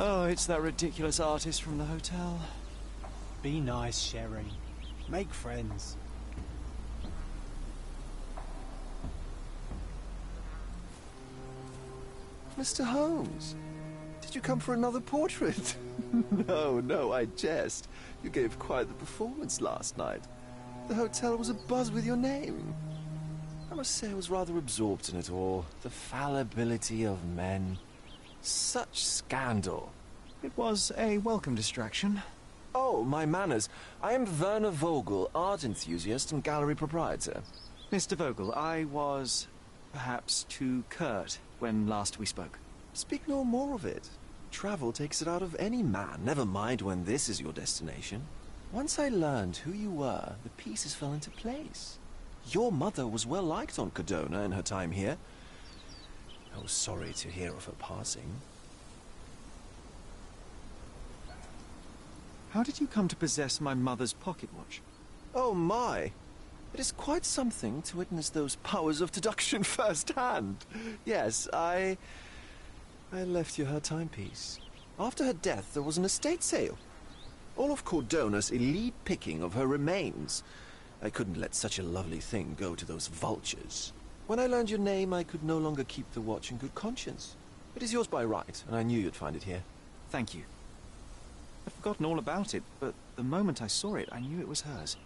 Oh, it's that ridiculous artist from the hotel. Be nice, Sherry. Make friends. Mr. Holmes, Did you come for another portrait? No, I jest. You gave quite the performance last night. The hotel was abuzz with your name. I must say I was rather absorbed in it all. The fallibility of men. Such scandal. It was a welcome distraction. Oh, my manners. I am Werner Vogel, art enthusiast and gallery proprietor. Mr. Vogel, I was perhaps too curt when last we spoke. Speak no more of it. Travel takes it out of any man, never mind when this is your destination. Once I learned who you were, the pieces fell into place. Your mother was well liked on Codona in her time here. I was sorry to hear of her passing. How did you come to possess my mother's pocket watch? Oh my! It is quite something to witness those powers of deduction firsthand. Yes, I left you her timepiece. After her death, there was an estate sale. All of Cordona's elite picking of her remains. I couldn't let such a lovely thing go to those vultures. When I learned your name, I could no longer keep the watch in good conscience. It is yours by right, and I knew you'd find it here. Thank you. I'd forgotten all about it, but the moment I saw it, I knew it was hers.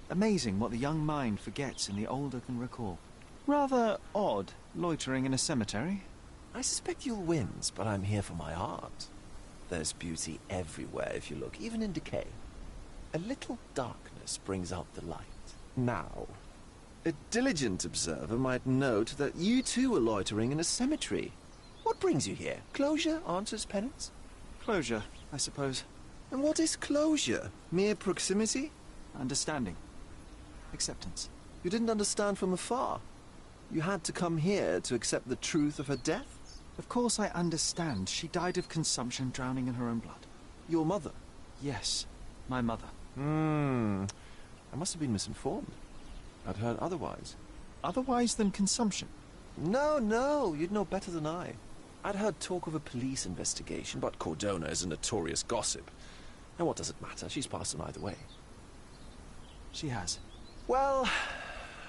Amazing what the young mind forgets and the older can recall. Rather odd, loitering in a cemetery. I suspect you'll win, but I'm here for my art. There's beauty everywhere if you look, even in decay. A little darkness brings out the light. Now, a diligent observer might note that you too are loitering in a cemetery. What brings you here? Closure answers penance? Closure, I suppose. And what is closure? Mere proximity? Understanding. Acceptance. You didn't understand from afar. You had to come here to accept the truth of her death? Of course I understand. She died of consumption, drowning in her own blood. Your mother? Yes, my mother. I must have been misinformed. I'd heard otherwise. Otherwise than consumption? No, you'd know better than I. I'd heard talk of a police investigation, but Cordona is a notorious gossip. And what does it matter? She's passed on either way. She has. Well,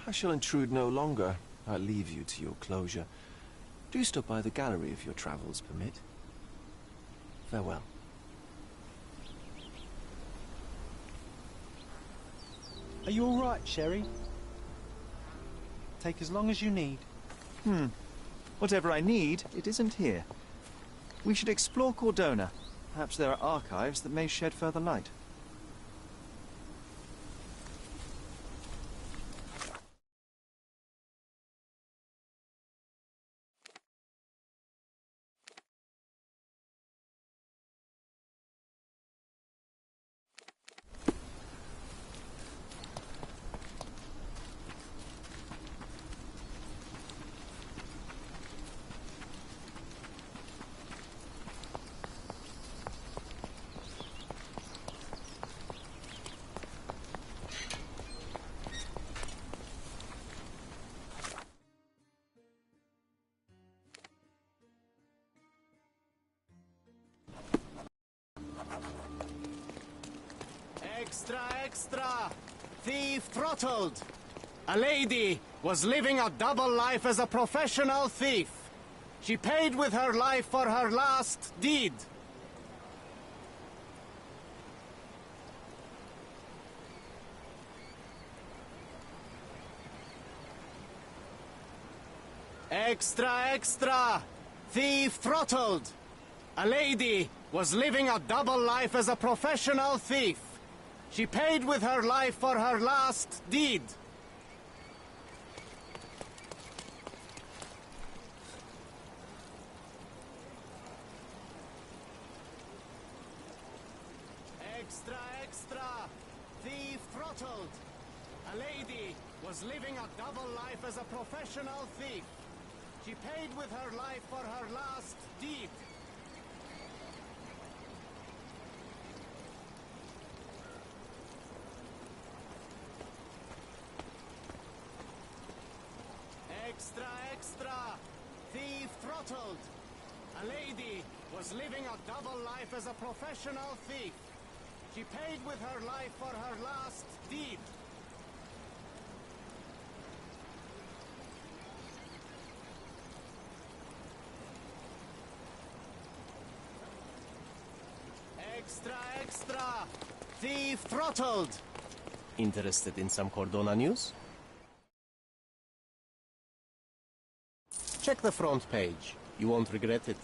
I shall intrude no longer. I'll leave you to your closure. Do stop by the gallery if your travels permit. Farewell. Are you all right, Sherry? Take as long as you need. Whatever I need, it isn't here. We should explore Cordona. Perhaps there are archives that may shed further light. Extra! Thief throttled! A lady was living a double life as a professional thief. She paid with her life for her last deed. Extra! Thief throttled! A lady was living a double life as a professional thief. She paid with her life for her last deed. Extra! Thief throttled! A lady was living a double life as a professional thief. She paid with her life for her last deed. Extra! Thief throttled! A lady was living a double life as a professional thief. She paid with her life for her last deed. Extra, extra! Thief throttled! Interested in some Cordona news? Check the front page. You won't regret it.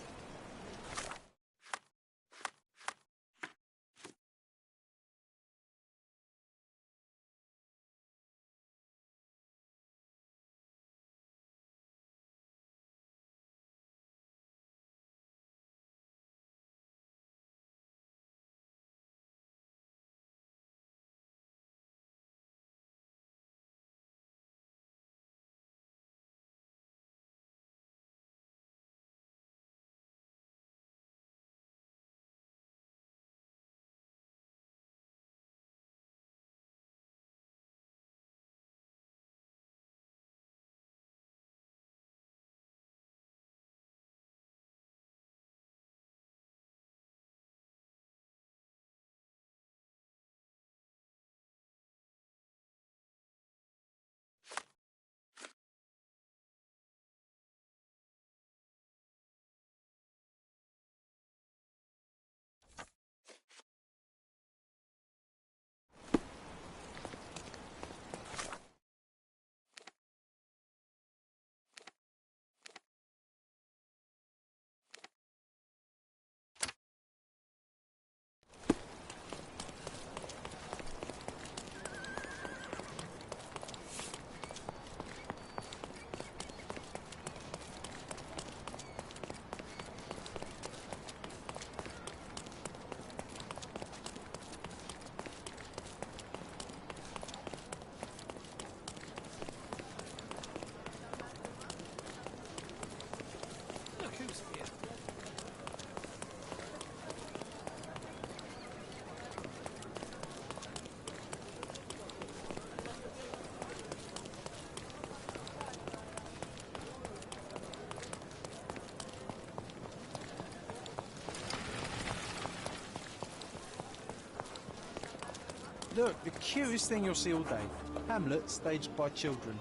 Look, the cutest thing you'll see all day. Hamlet staged by children.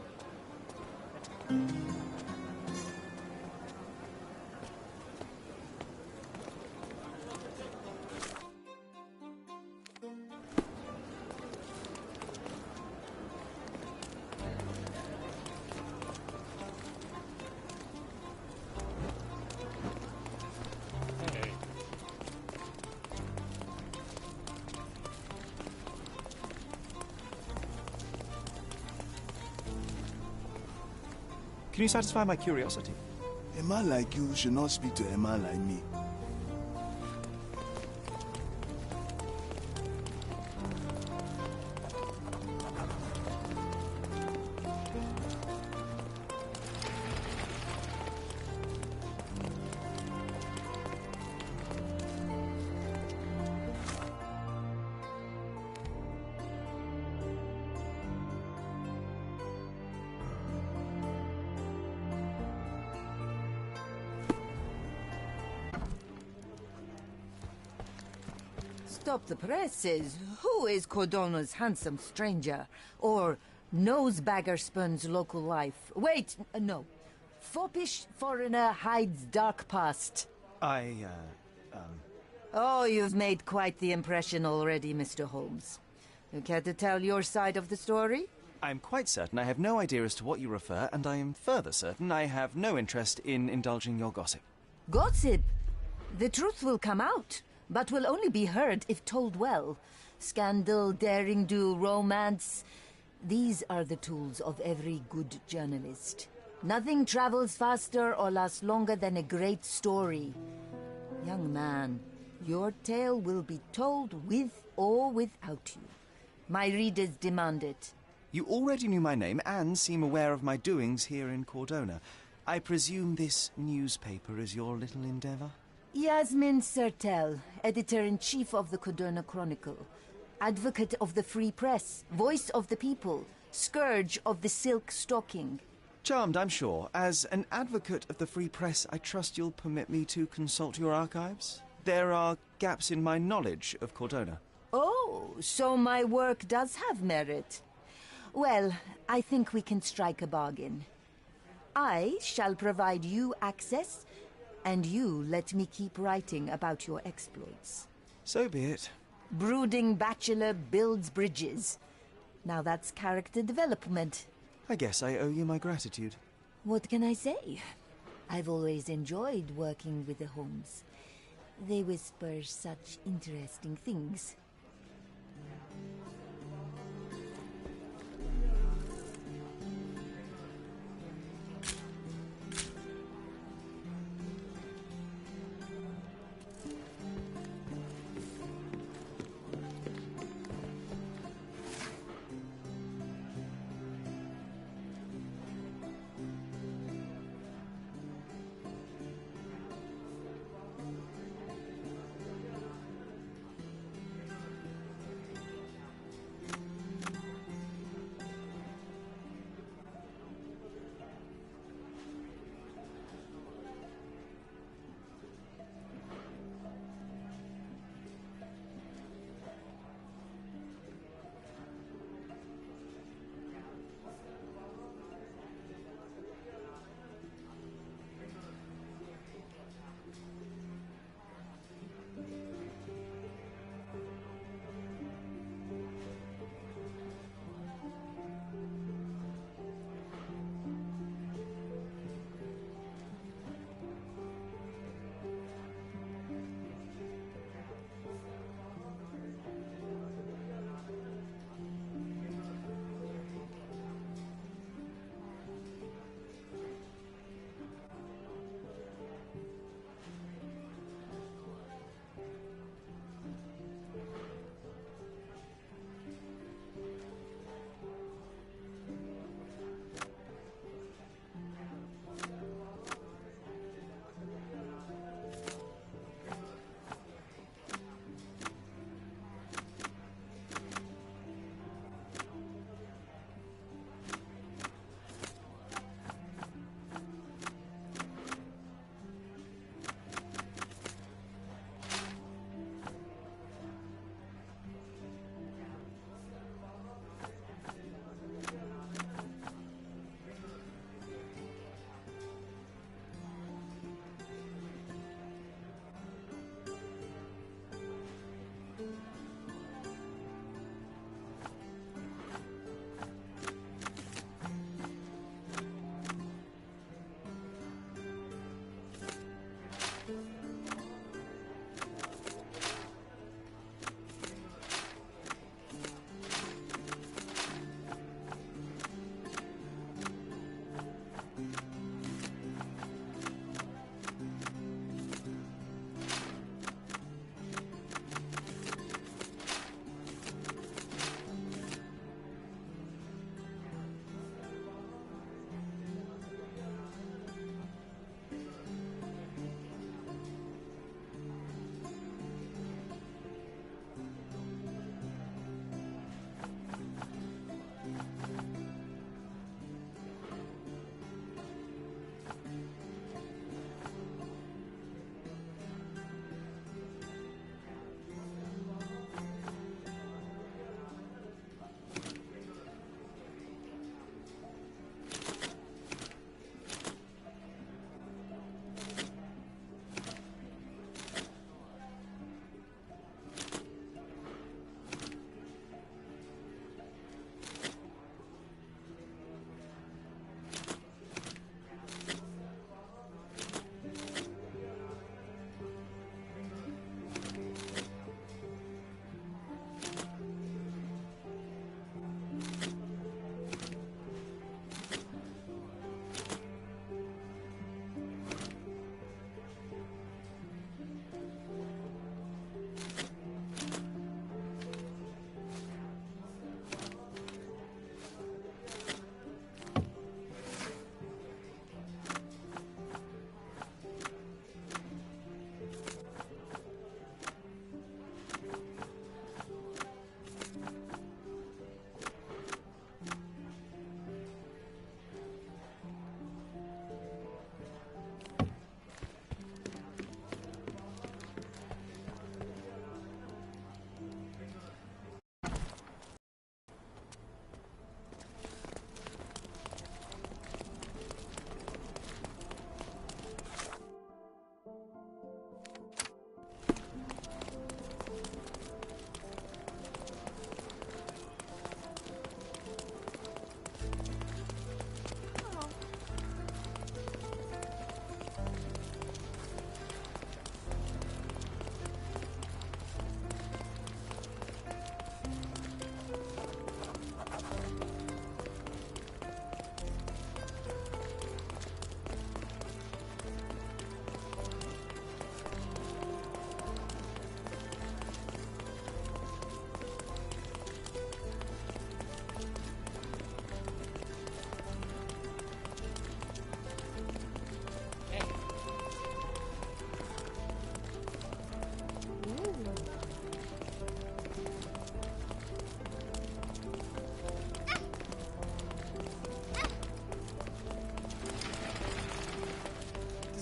Can you satisfy my curiosity? A man like you should not speak to a man like me. Stop the presses. Who is Cordona's handsome stranger? Or Nosebaggerspun's local life? Wait, no. Foppish foreigner hides dark past. Oh, you've made quite the impression already, Mr. Holmes. You care to tell your side of the story? I'm quite certain I have no idea as to what you refer, and I am further certain I have no interest in indulging your gossip. Gossip? The truth will come out, but will only be heard if told well. Scandal, daring-do, romance. These are the tools of every good journalist. Nothing travels faster or lasts longer than a great story. Young man, your tale will be told with or without you. My readers demand it. You already knew my name and seem aware of my doings here in Cordona. I presume this newspaper is your little endeavour? Yasmin Sertel, editor-in-chief of the Cordona Chronicle, advocate of the free press, voice of the people, scourge of the silk stocking. Charmed, I'm sure. As an advocate of the free press, I trust you'll permit me to consult your archives? There are gaps in my knowledge of Cordona. Oh, so my work does have merit. Well, I think we can strike a bargain. I shall provide you access, and you let me keep writing about your exploits. So be it. Brooding bachelor builds bridges. Now that's character development. I guess I owe you my gratitude. What can I say? I've always enjoyed working with the Holmes. They whisper such interesting things.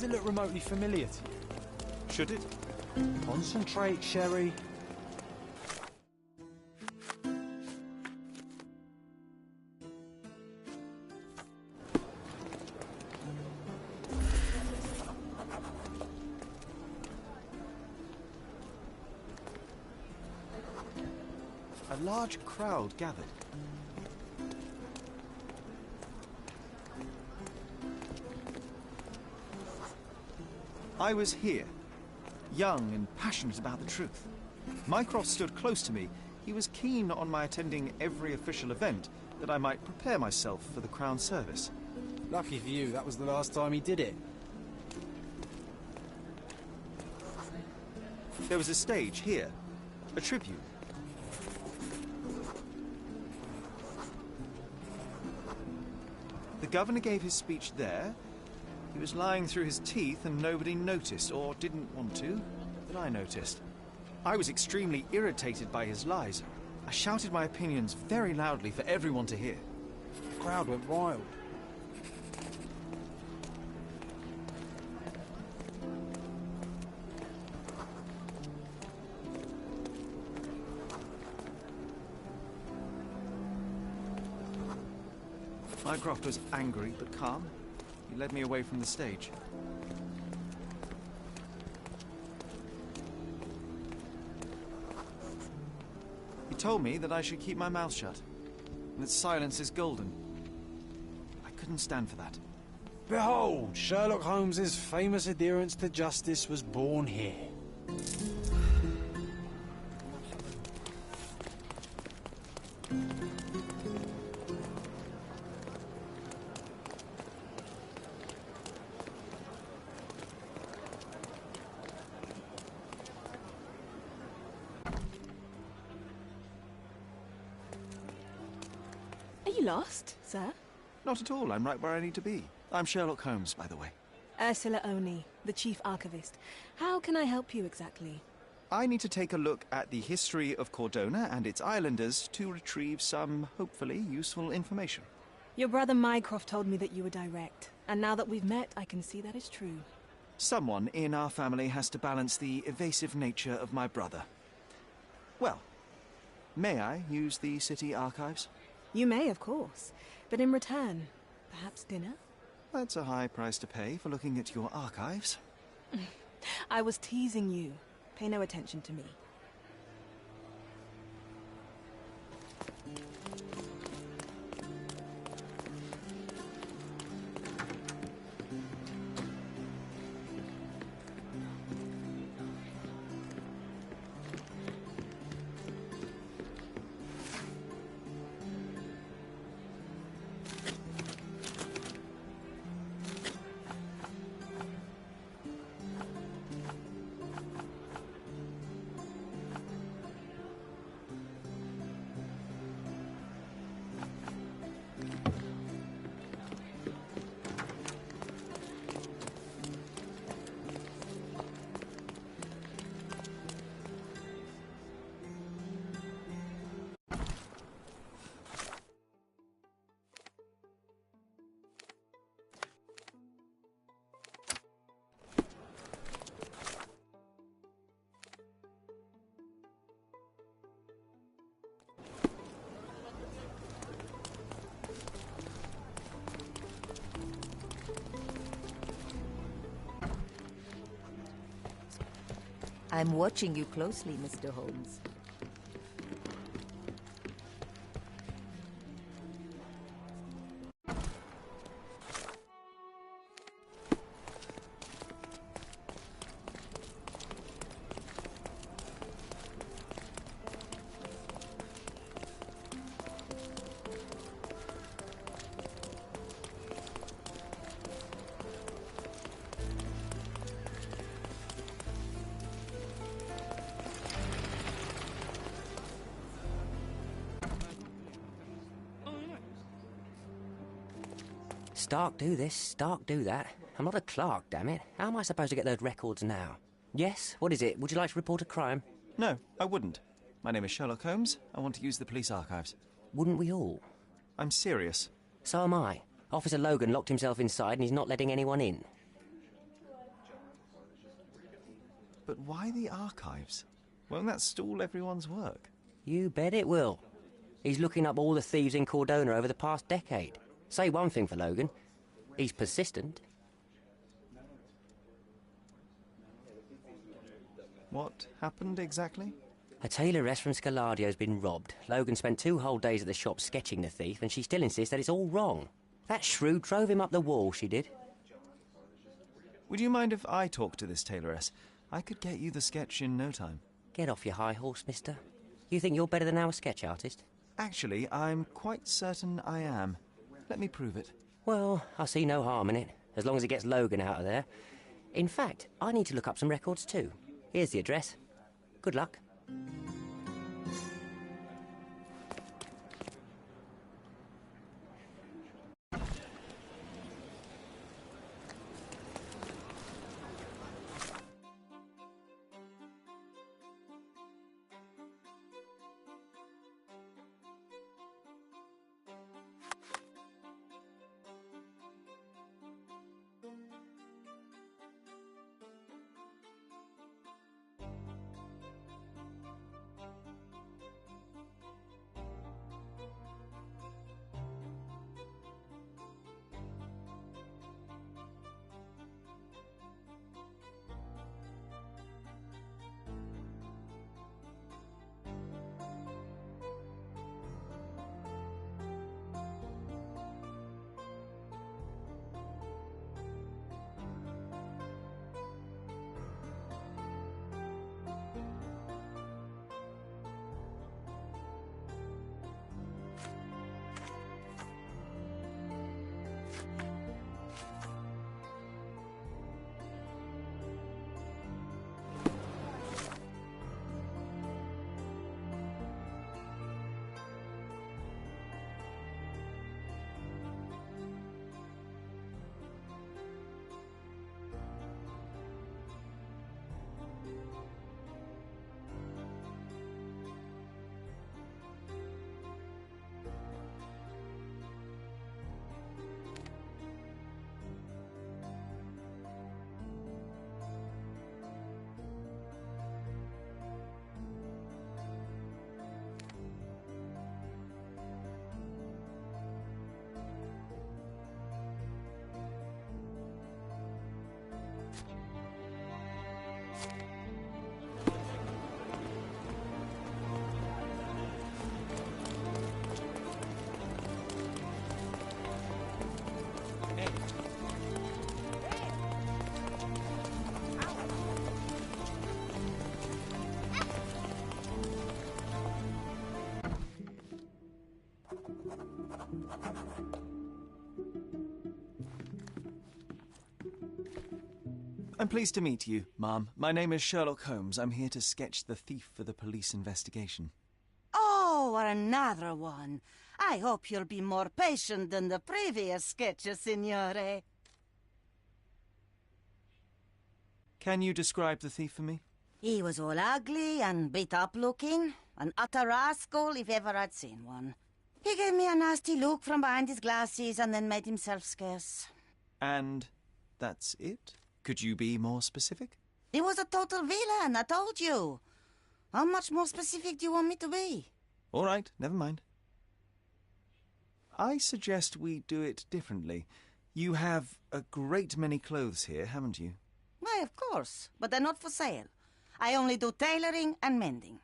Does it look remotely familiar to you? Should it? Concentrate, Sherry. A large crowd gathered. I was here, young and passionate about the truth. Mycroft stood close to me. He was keen on my attending every official event, that I might prepare myself for the Crown service. Lucky for you, that was the last time he did it. There was a stage here, a tribune. The governor gave his speech there. He was lying through his teeth and nobody noticed, or didn't want to, that I noticed. I was extremely irritated by his lies. I shouted my opinions very loudly for everyone to hear. The crowd went wild. Mycroft was angry but calm. He led me away from the stage. He told me that I should keep my mouth shut, and that silence is golden. I couldn't stand for that. Behold, Sherlock Holmes's famous adherence to justice was born here. Are you lost, sir? Not at all. I'm right where I need to be. I'm Sherlock Holmes, by the way. Ursula Oni, the chief archivist. How can I help you exactly? I need to take a look at the history of Cordona and its islanders to retrieve some, hopefully, useful information. Your brother Mycroft told me that you were direct, and now that we've met, I can see that is true. Someone in our family has to balance the evasive nature of my brother. Well, may I use the city archives? You may, of course, but in return, perhaps dinner? That's a high price to pay for looking at your archives. I was teasing you. Pay no attention to me. I'm watching you closely, Mr. Holmes. Stark do this, Stark do that. I'm not a clerk, damn it. How am I supposed to get those records now? Yes? What is it? Would you like to report a crime? No, I wouldn't. My name is Sherlock Holmes. I want to use the police archives. Wouldn't we all? I'm serious. So am I. Officer Logan locked himself inside and he's not letting anyone in. But why the archives? Won't that stall everyone's work? You bet it will. He's looking up all the thieves in Cordona over the past decade. Say one thing for Logan. He's persistent. What happened exactly? A tailoress from Scaladio's been robbed. Logan spent 2 whole days at the shop sketching the thief, and she still insists that it's all wrong. That shrew drove him up the wall, she did. Would you mind if I talk to this tailoress? I could get you the sketch in no time. Get off your high horse, mister. You think you're better than our sketch artist? Actually, I'm quite certain I am. Let me prove it. Well, I see no harm in it, as long as it gets Logan out of there. In fact, I need to look up some records too. Here's the address. Good luck. I'm pleased to meet you, ma'am. My name is Sherlock Holmes. I'm here to sketch the thief for the police investigation. Oh, another one. I hope you'll be more patient than the previous sketches, signore. Can you describe the thief for me? He was all ugly and beat-up looking. An utter rascal if ever I'd seen one. He gave me a nasty look from behind his glasses and then made himself scarce. And that's it? Could you be more specific? He was a total villain, I told you. How much more specific do you want me to be? All right, never mind. I suggest we do it differently. You have a great many clothes here, haven't you? Why, of course, but they're not for sale. I only do tailoring and mending.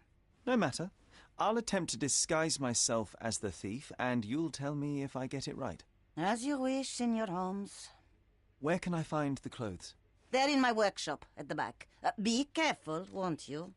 No matter. I'll attempt to disguise myself as the thief, and you'll tell me if I get it right. As you wish, Senor Holmes. Where can I find the clothes? They're in my workshop at the back. Be careful, won't you?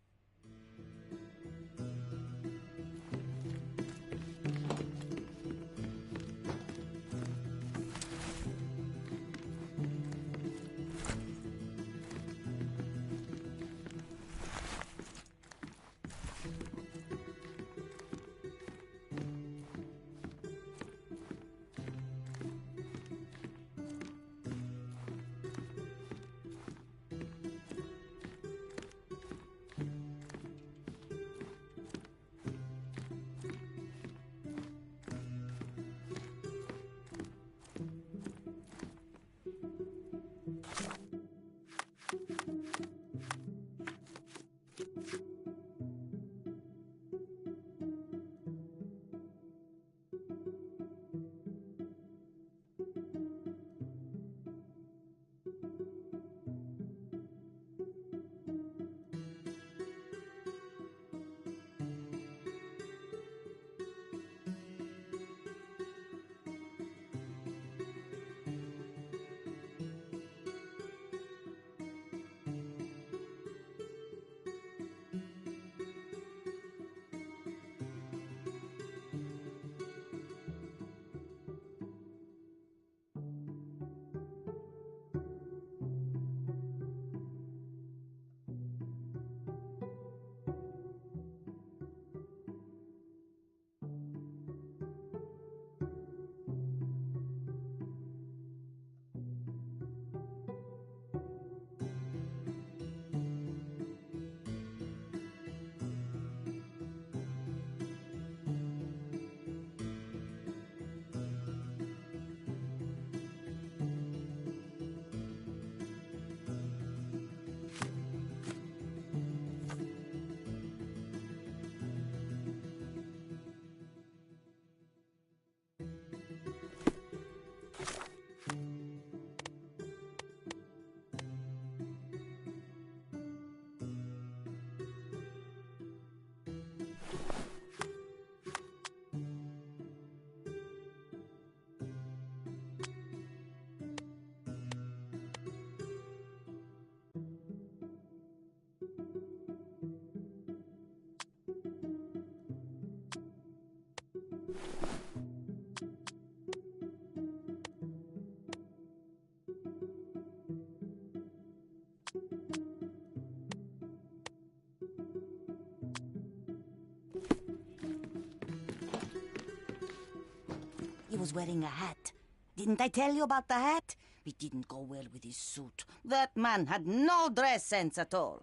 was wearing a hat. Didn't I tell you about the hat? It didn't go well with his suit. That man had no dress sense at all.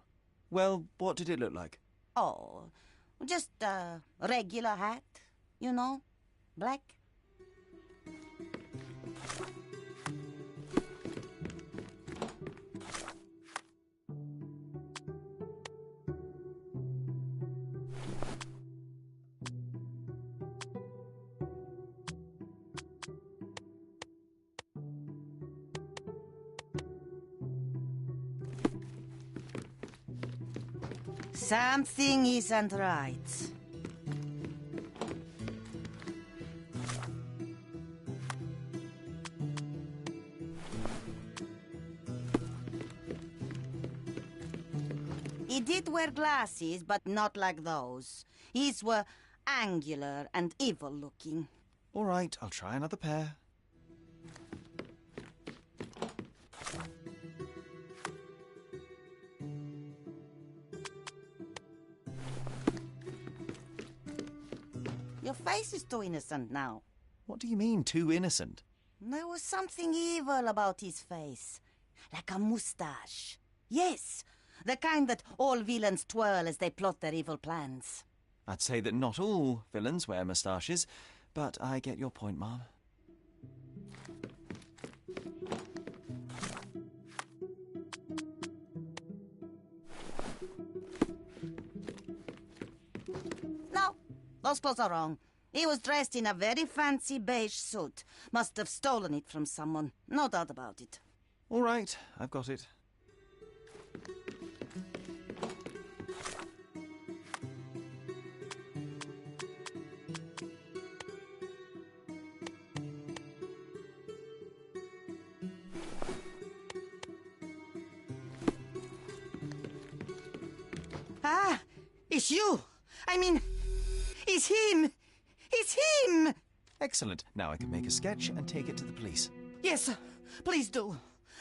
Well, what did it look like? Oh, just a regular hat, you know, black. Something isn't right. He did wear glasses, but not like those. His were angular and evil-looking. All right, I'll try another pair. Your face is too innocent now. What do you mean, too innocent? There was something evil about his face. Like a moustache. Yes, the kind that all villains twirl as they plot their evil plans. I'd say that not all villains wear moustaches, but I get your point, Mom. No, those clothes are wrong. He was dressed in a very fancy beige suit. Must have stolen it from someone. No doubt about it. All right, I've got it. Ah, it's you. I mean, it's him. It's him. Excellent. Now I can make a sketch and take it to the police. Yes, please do.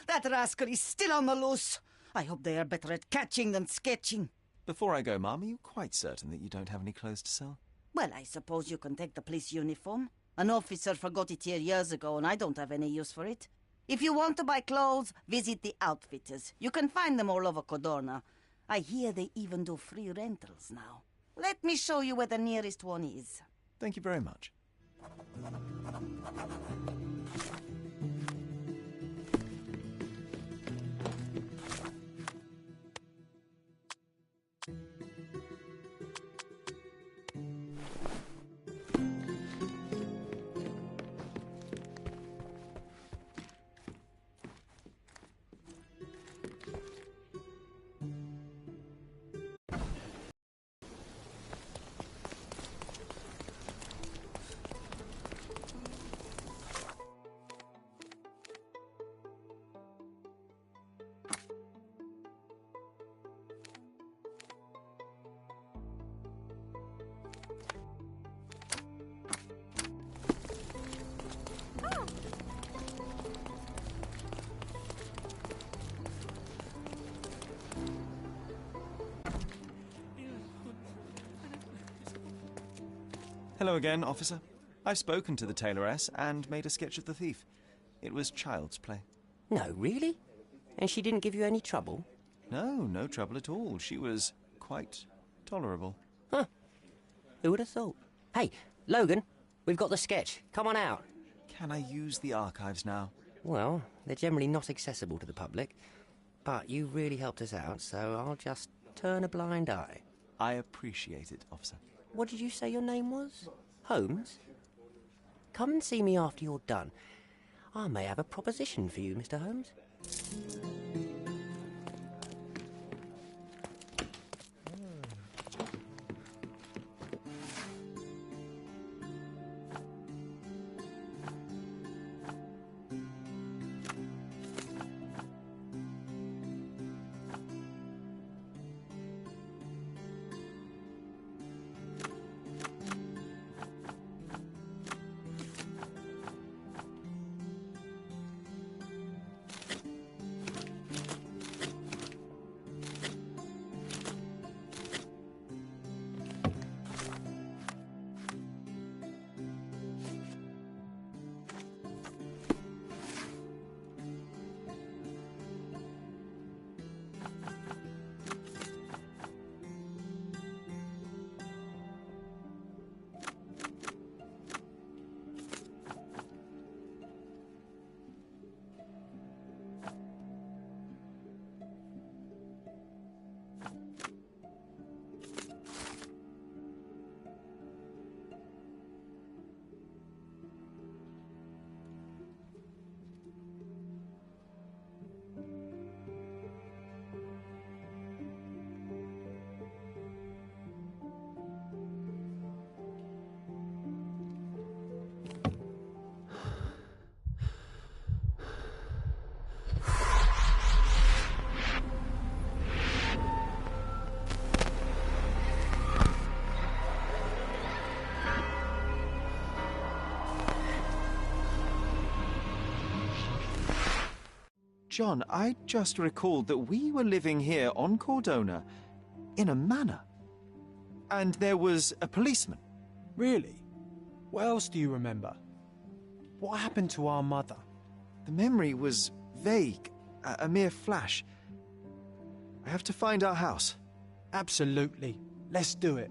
That rascal is still on the loose. I hope they are better at catching than sketching. Before I go, Mom, are you quite certain that you don't have any clothes to sell? Well, I suppose you can take the police uniform. An officer forgot it here years ago, and I don't have any use for it. If you want to buy clothes, visit the outfitters. You can find them all over Codorna. I hear they even do free rentals now. Let me show you where the nearest one is. Thank you very much. Hello again, officer. I've spoken to the tailoress and made a sketch of the thief. It was child's play. No, really? And she didn't give you any trouble? No trouble at all. She was quite tolerable. Huh. Who would have thought? Hey, Logan, we've got the sketch. Come on out. Can I use the archives now? Well, they're generally not accessible to the public. But you really helped us out, so I'll just turn a blind eye. I appreciate it, officer. What did you say your name was? Holmes? Come and see me after you're done. I may have a proposition for you, Mr. Holmes. John, I just recalled that we were living here on Cordona in a manor. And there was a policeman. Really? What else do you remember? What happened to our mother? The memory was vague, a mere flash. I have to find our house. Absolutely. Let's do it.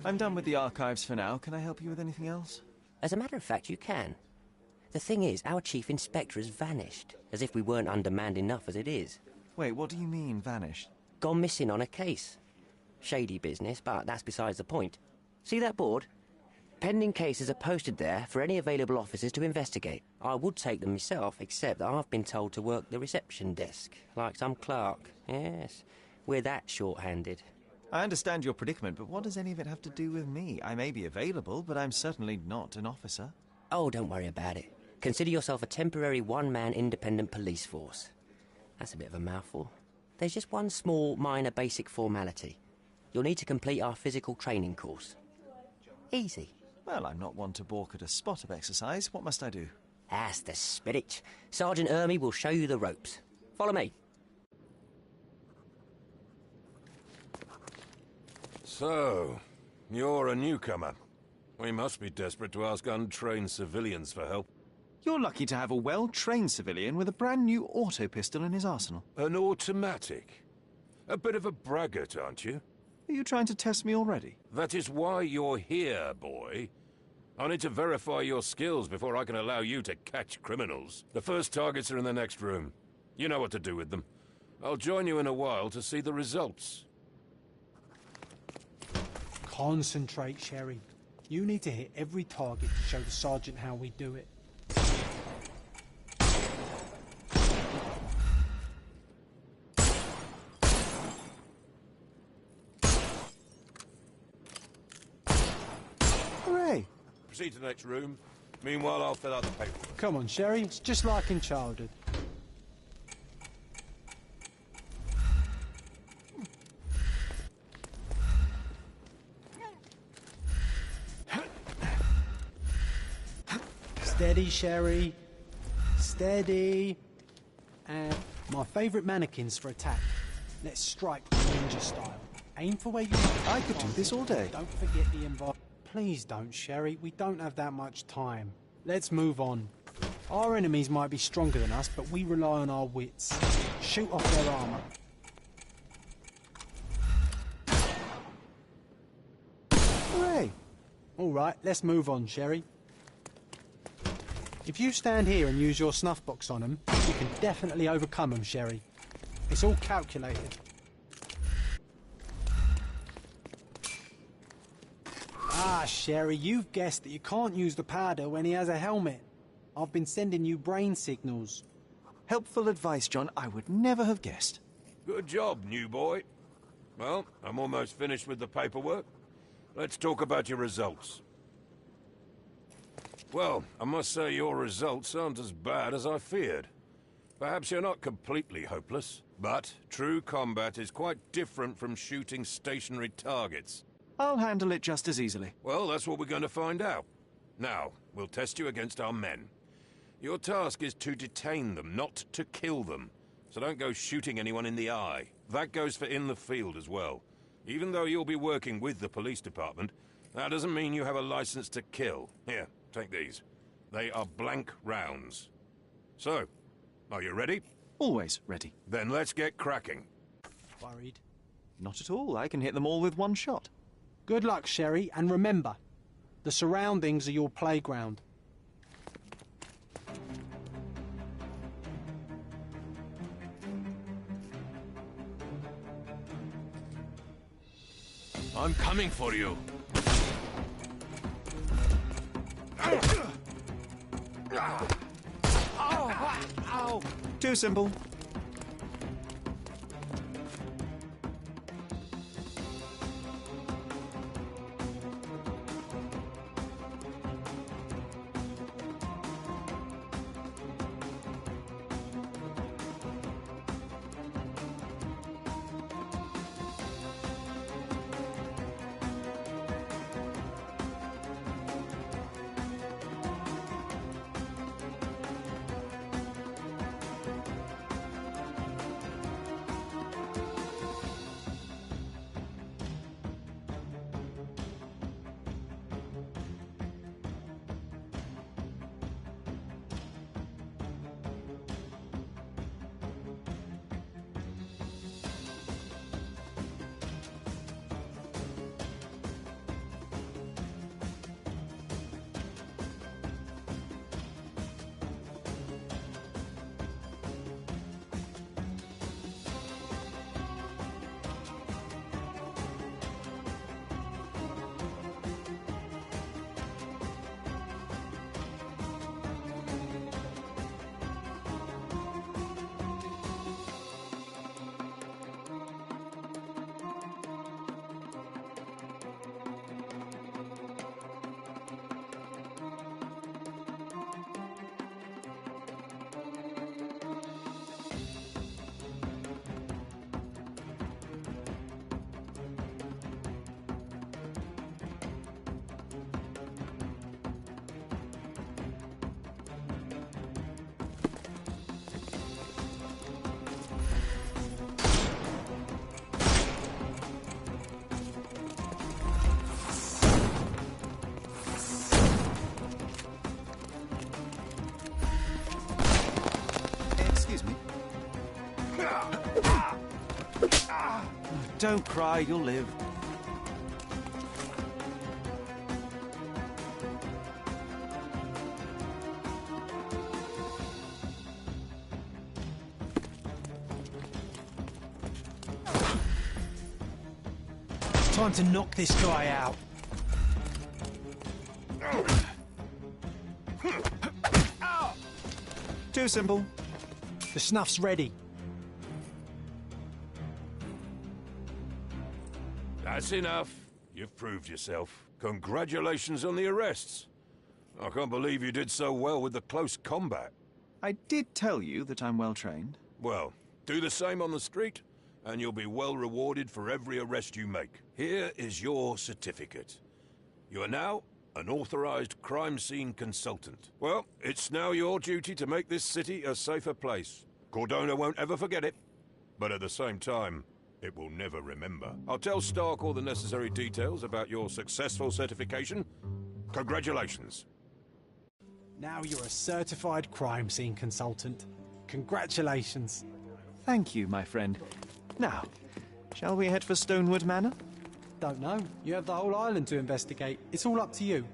I'm done with the archives for now. Can I help you with anything else? As a matter of fact, you can. The thing is, our chief inspector has vanished, as if we weren't undermanned enough as it is. Wait, what do you mean, vanished? Gone missing on a case. Shady business, but that's besides the point. See that board? Pending cases are posted there for any available officers to investigate. I would take them myself, except that I've been told to work the reception desk, like some clerk. Yes, we're that short-handed. I understand your predicament, but what does any of it have to do with me? I may be available, but I'm certainly not an officer. Oh, don't worry about it. Consider yourself a temporary one-man independent police force. That's a bit of a mouthful. There's just one small, minor basic formality. You'll need to complete our physical training course. Easy. Well, I'm not one to balk at a spot of exercise. What must I do? That's the spirit. Sergeant Ermey will show you the ropes. Follow me. So, you're a newcomer. We must be desperate to ask untrained civilians for help. You're lucky to have a well-trained civilian with a brand new auto pistol in his arsenal. An automatic? A bit of a braggart, aren't you? Are you trying to test me already? That is why you're here, boy. I need to verify your skills before I can allow you to catch criminals. The first targets are in the next room. You know what to do with them. I'll join you in a while to see the results. Concentrate, Sherry. You need to hit every target to show the sergeant how we do it. Hooray! Proceed to the next room. Meanwhile, I'll fill out the paperwork. Come on, Sherry. It's just like in childhood. Steady, Sherry. Steady. And my favourite mannequins for attack. Let's strike ninja style. Aim for where you want. I could do this all day. Don't forget the environment. Please don't, Sherry. We don't have that much time. Let's move on. Our enemies might be stronger than us, but we rely on our wits. Shoot off their armour. Hooray! All right, let's move on, Sherry. If you stand here and use your snuff box on them, you can definitely overcome them, Sherry. It's all calculated. Ah, Sherry, you've guessed that you can't use the powder when he has a helmet. I've been sending you brain signals. Helpful advice, John. I would never have guessed. Good job, new boy. Well, I'm almost finished with the paperwork. Let's talk about your results. Well, I must say your results aren't as bad as I feared. Perhaps you're not completely hopeless, but true combat is quite different from shooting stationary targets. I'll handle it just as easily. Well, that's what we're going to find out. Now, we'll test you against our men. Your task is to detain them, not to kill them. So don't go shooting anyone in the eye. That goes for in the field as well. Even though you'll be working with the police department, that doesn't mean you have a license to kill. Here, take these. They are blank rounds. So, are you ready? Always ready. Then let's get cracking. Worried? Not at all. I can hit them all with one shot. Good luck, Sherry, and remember, the surroundings are your playground. I'm coming for you. Ow! Too simple. Excuse me. Don't cry, you'll live. It's time to knock this guy out. Too simple. The snuff's ready. That's enough. You've proved yourself. Congratulations on the arrests. I can't believe you did so well with the close combat. I did tell you that I'm well trained. Well, do the same on the street, and you'll be well rewarded for every arrest you make. Here is your certificate. You are now an authorized crime scene consultant. Well, it's now your duty to make this city a safer place. Cordona won't ever forget it, but at the same time, it will never remember. I'll tell Stark all the necessary details about your successful certification. Congratulations. Now you're a certified crime scene consultant. Congratulations. Thank you, my friend. Now, shall we head for Stonewood Manor? Don't know. You have the whole island to investigate. It's all up to you.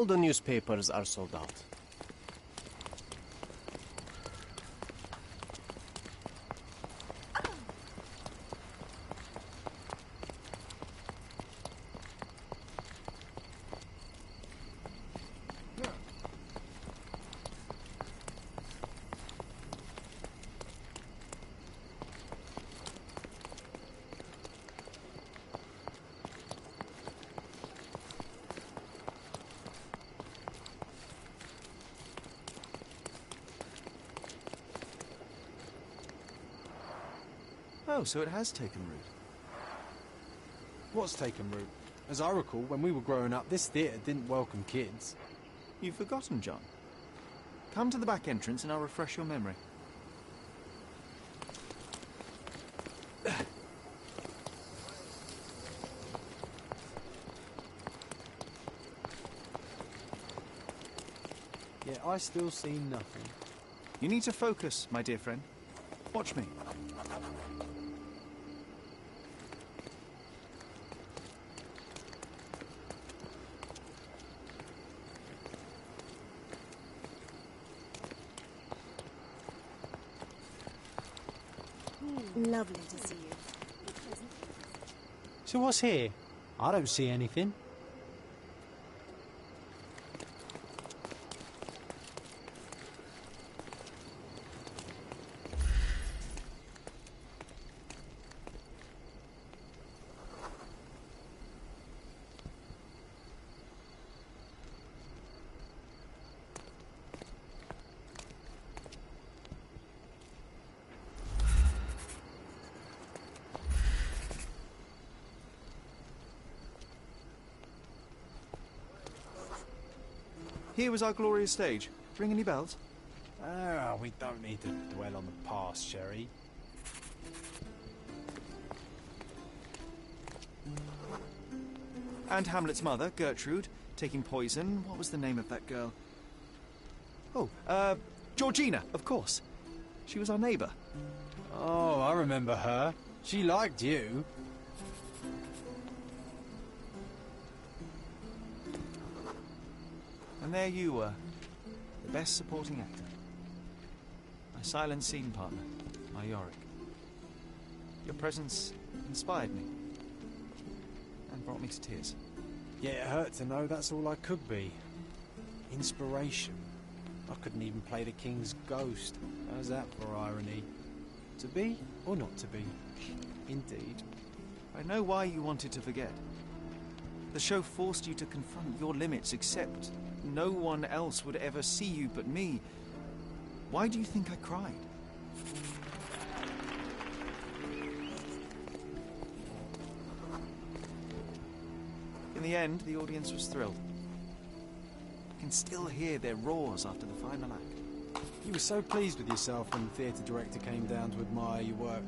All the newspapers are sold out. Oh, so it has taken root. What's taken root? As I recall, when we were growing up, this theatre didn't welcome kids. You've forgotten, John. Come to the back entrance and I'll refresh your memory. Yet I still see nothing. You need to focus, my dear friend. Watch me. Lovely to see you. So what's here? I don't see anything. Here was our glorious stage. Ring any bells? We don't need to dwell on the past, Sherry. And Hamlet's mother, Gertrude, taking poison. What was the name of that girl? Oh, Georgina, of course. She was our neighbour. Oh, I remember her. She liked you. And there you were, the best supporting actor. My silent scene partner, my Yorick. Your presence inspired me and brought me to tears. Yeah, it hurt to know that's all I could be. Inspiration. I couldn't even play the king's ghost. How's that for irony? To be or not to be? Indeed. I know why you wanted to forget. The show forced you to confront your limits, except no one else would ever see you but me. Why do you think I cried? In the end, the audience was thrilled. I can still hear their roars after the final act. You were so pleased with yourself when the theatre director came down to admire your work.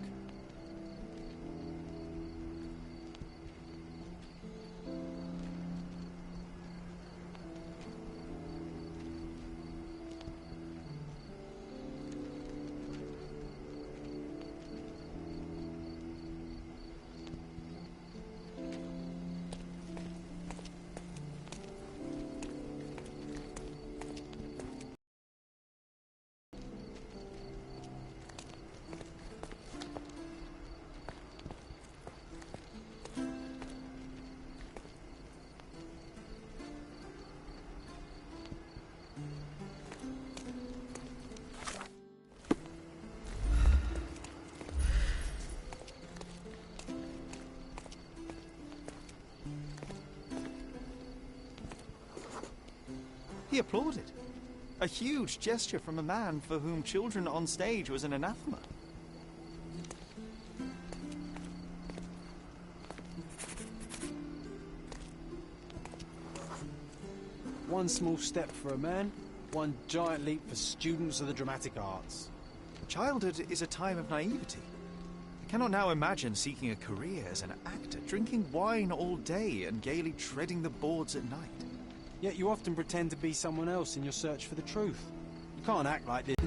He applauded. A huge gesture from a man for whom children on stage was an anathema. One small step for a man, one giant leap for students of the dramatic arts. Childhood is a time of naivety. I cannot now imagine seeking a career as an actor, drinking wine all day and gaily treading the boards at night. Yet you often pretend to be someone else in your search for the truth. You can't act like this.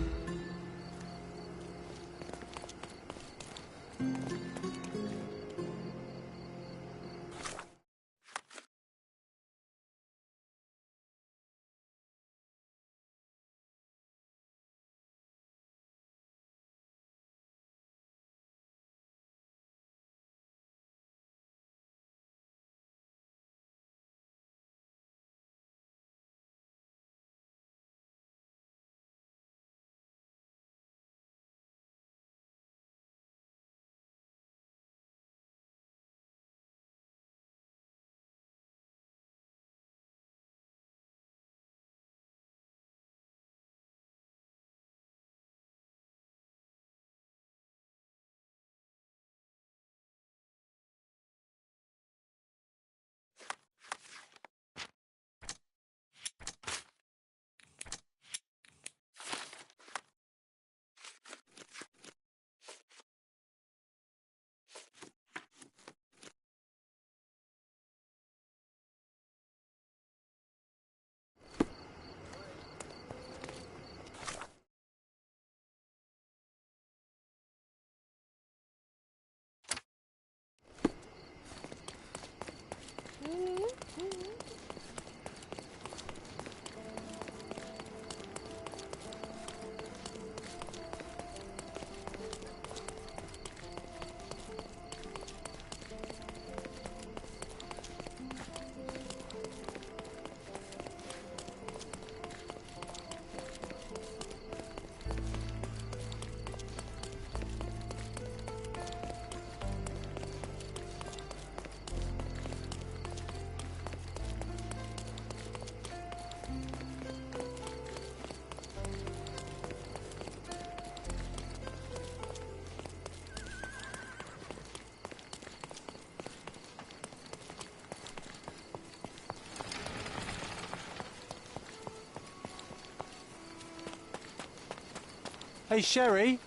Hey, Sherry,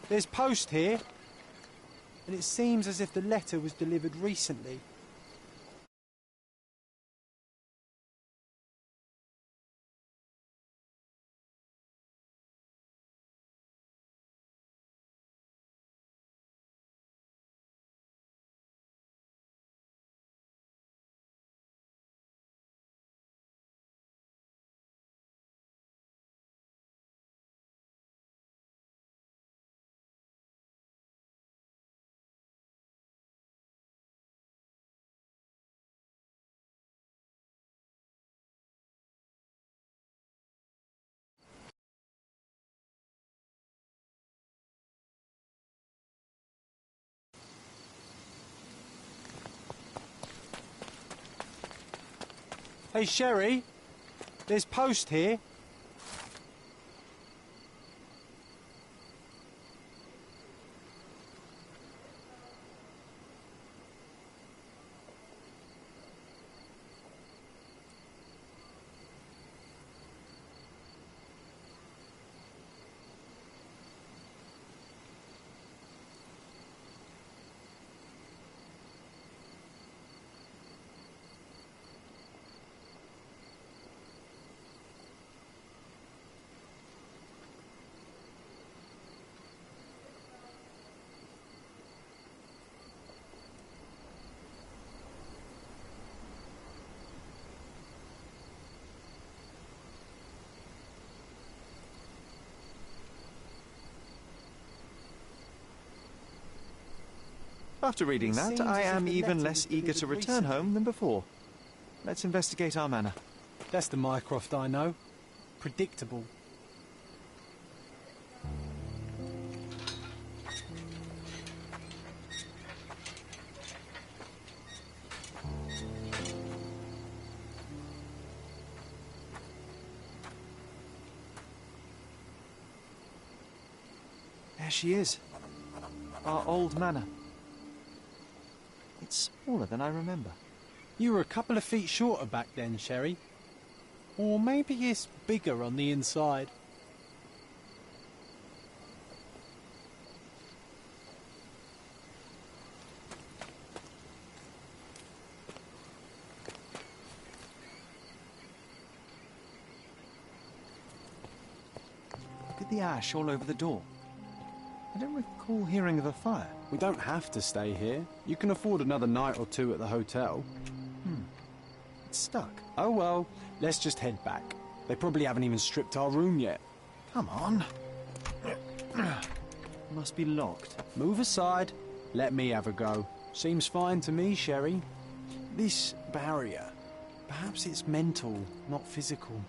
there's post here. And it seems as if the letter was delivered recently. Hey, Sherry, there's post here. After reading that, I am even less eager to return home than before. Let's investigate our manor. That's the Mycroft I know. Predictable. There she is. Our old manor. It's smaller than I remember. You were a couple of feet shorter back then, Sherry. Or maybe it's bigger on the inside. Look at the ash all over the door. I don't recall hearing of a fire. We don't have to stay here. You can afford another night or two at the hotel. It's stuck. Oh well, let's just head back. They probably haven't even stripped our room yet. Come on. Must be locked. Move aside. Let me have a go. Seems fine to me, Sherry. This barrier, perhaps it's mental, not physical.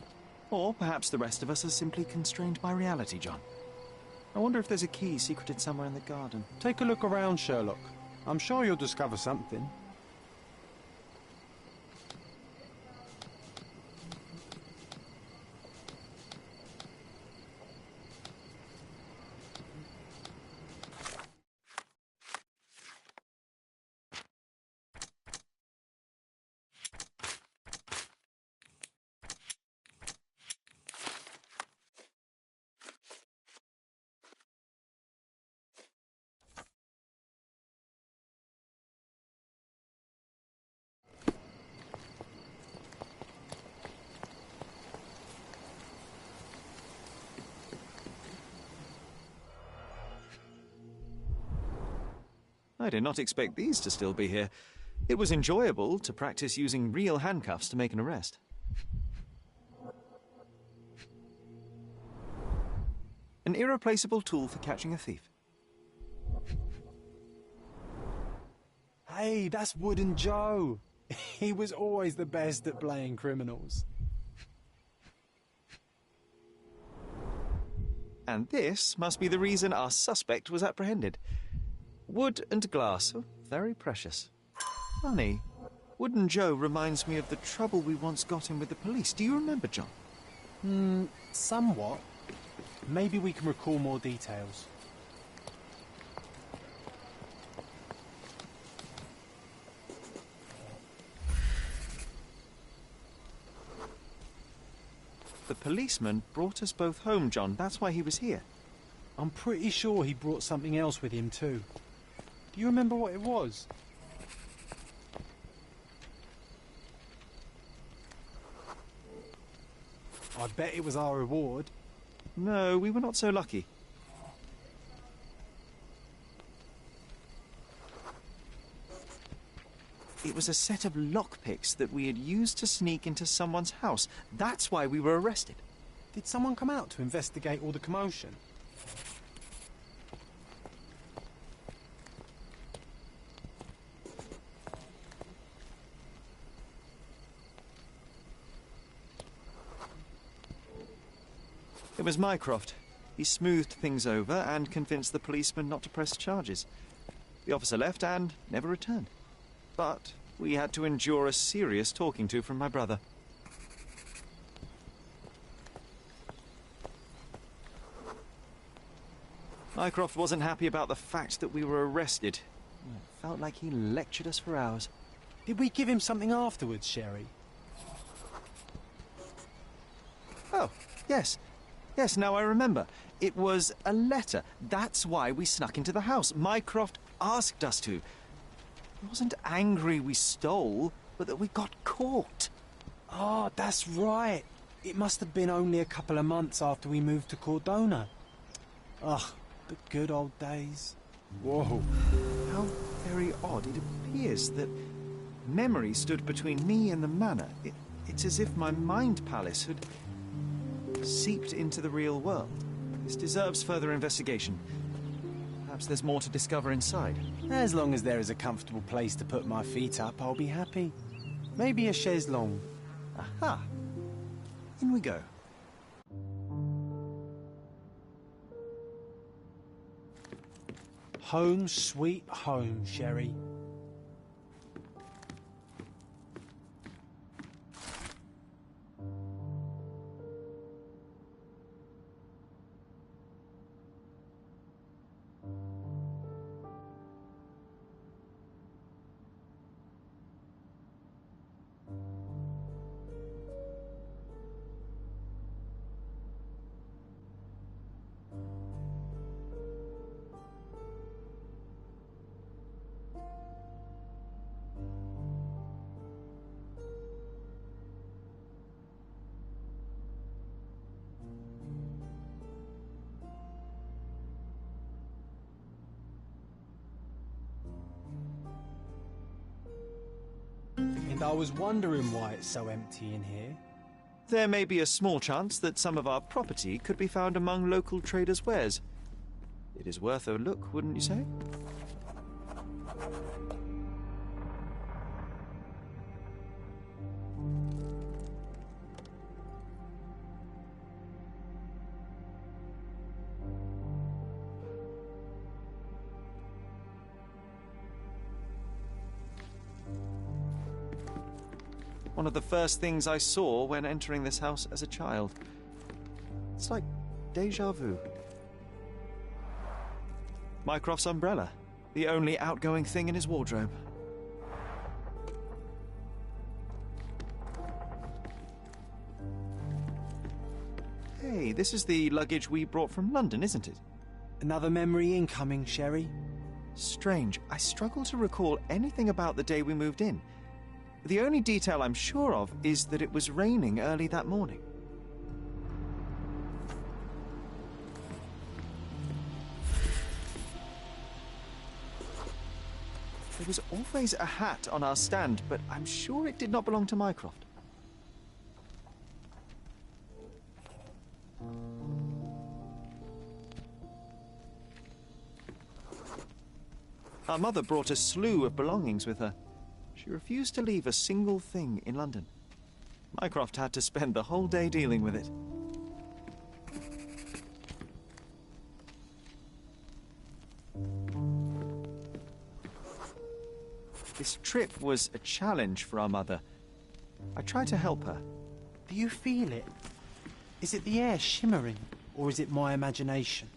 Or perhaps the rest of us are simply constrained by reality, John. I wonder if there's a key secreted somewhere in the garden. Take a look around, Sherlock. I'm sure you'll discover something. I did not expect these to still be here. It was enjoyable to practice using real handcuffs to make an arrest. An irreplaceable tool for catching a thief. Hey, that's Wooden Joe. He was always the best at playing criminals. And this must be the reason our suspect was apprehended. Wood and glass, oh, very precious. Funny, Wooden Joe reminds me of the trouble we once got in with the police. Do you remember, John? Somewhat. Maybe we can recall more details. The policeman brought us both home, John. That's why he was here. I'm pretty sure he brought something else with him too. Do you remember what it was? I bet it was our reward. No, we were not so lucky. It was a set of lockpicks that we had used to sneak into someone's house. That's why we were arrested. Did someone come out to investigate all the commotion? It was Mycroft. He smoothed things over and convinced the policeman not to press charges. The officer left and never returned. But we had to endure a serious talking to from my brother. Mycroft wasn't happy about the fact that we were arrested. It felt like he lectured us for hours. Did we give him something afterwards, Sherry? Oh, yes. Yes, now I remember. It was a letter. That's why we snuck into the house. Mycroft asked us to. He wasn't angry we stole, but that we got caught. Ah, that's right. It must have been only a couple of months after we moved to Cordona. Ugh, the good old days. Whoa. How very odd. It appears that memory stood between me and the manor. It's as if my mind palace had seeped into the real world. This deserves further investigation. Perhaps there's more to discover inside. As long as there is a comfortable place to put my feet up, I'll be happy. Maybe a chaise longue. Aha! In we go. Home sweet home, Sherry. And I was wondering why it's so empty in here. There may be a small chance that some of our property could be found among local traders' wares. It is worth a look, wouldn't you say? One of the first things I saw when entering this house as a child. It's like déjà vu. Mycroft's umbrella, the only outgoing thing in his wardrobe. Hey, this is the luggage we brought from London, isn't it? Another memory incoming, Sherry. Strange. I struggle to recall anything about the day we moved in. The only detail I'm sure of is that it was raining early that morning. There was always a hat on our stand, but I'm sure it did not belong to Mycroft. Our mother brought a slew of belongings with her. She refused to leave a single thing in London. Mycroft had to spend the whole day dealing with it. This trip was a challenge for our mother. I tried to help her. Do you feel it? Is it the air shimmering, or is it my imagination?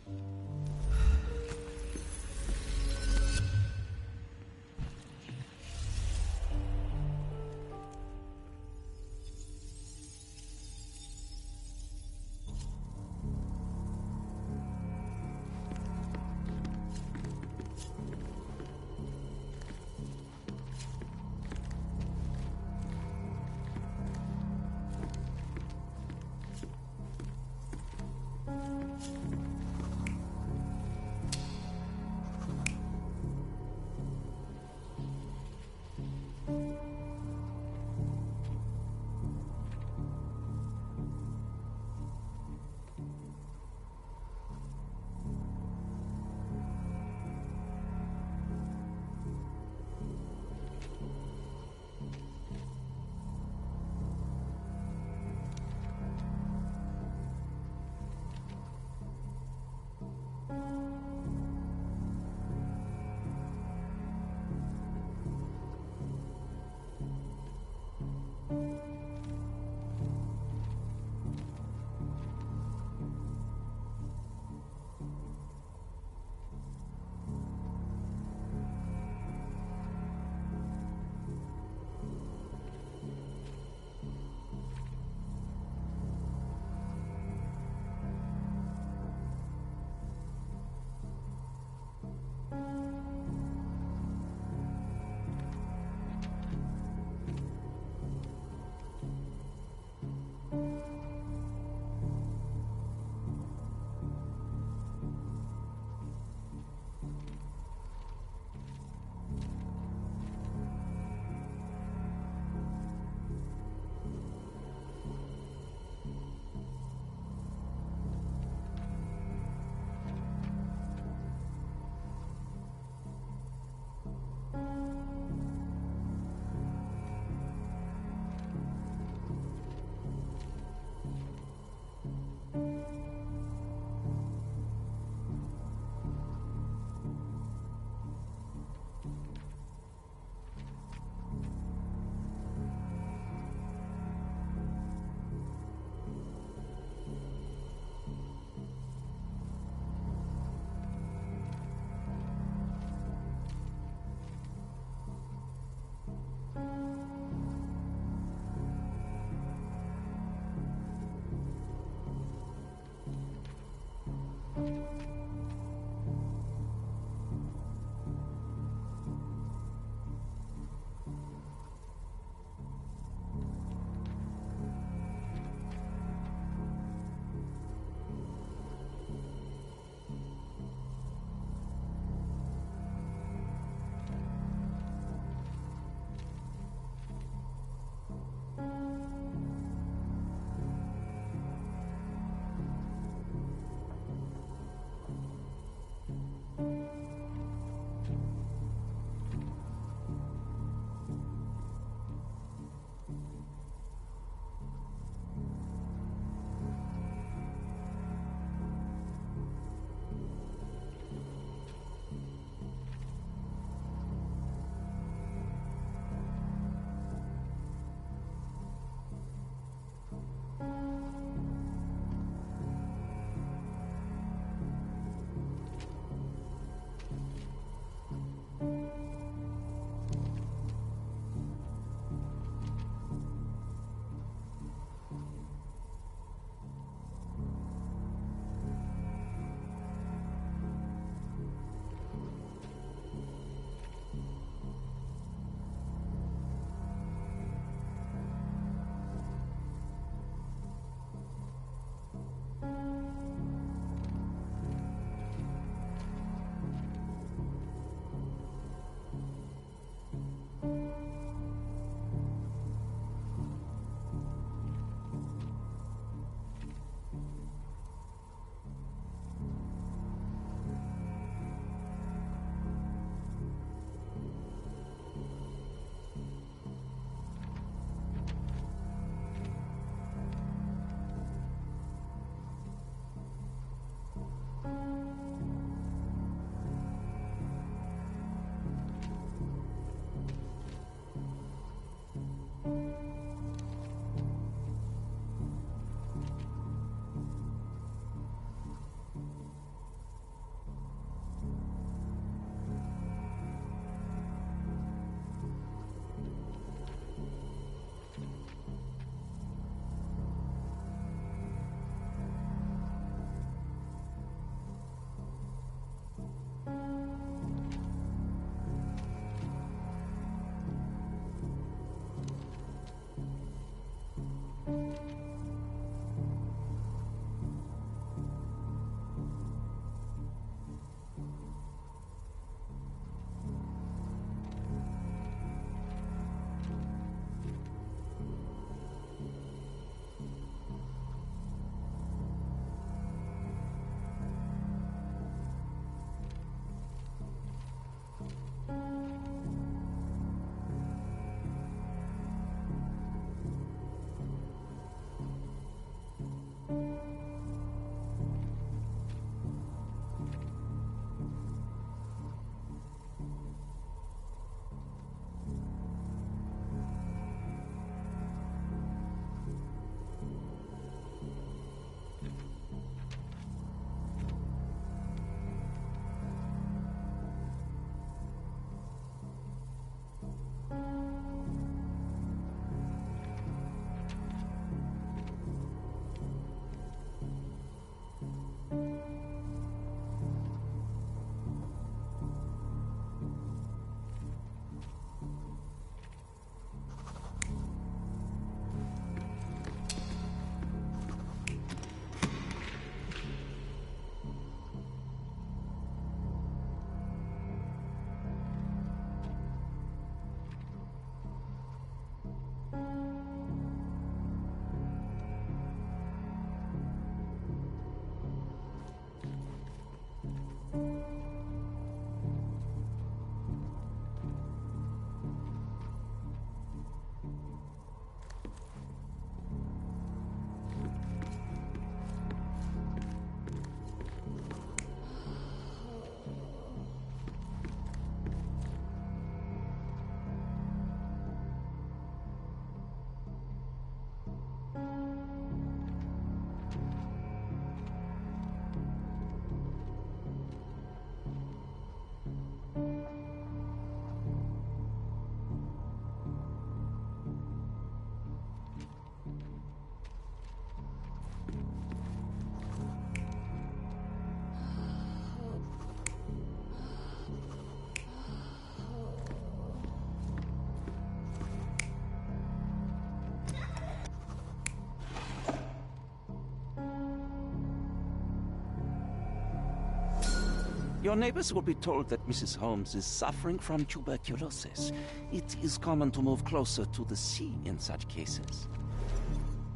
Your neighbors will be told that Mrs. Holmes is suffering from tuberculosis. It is common to move closer to the sea in such cases.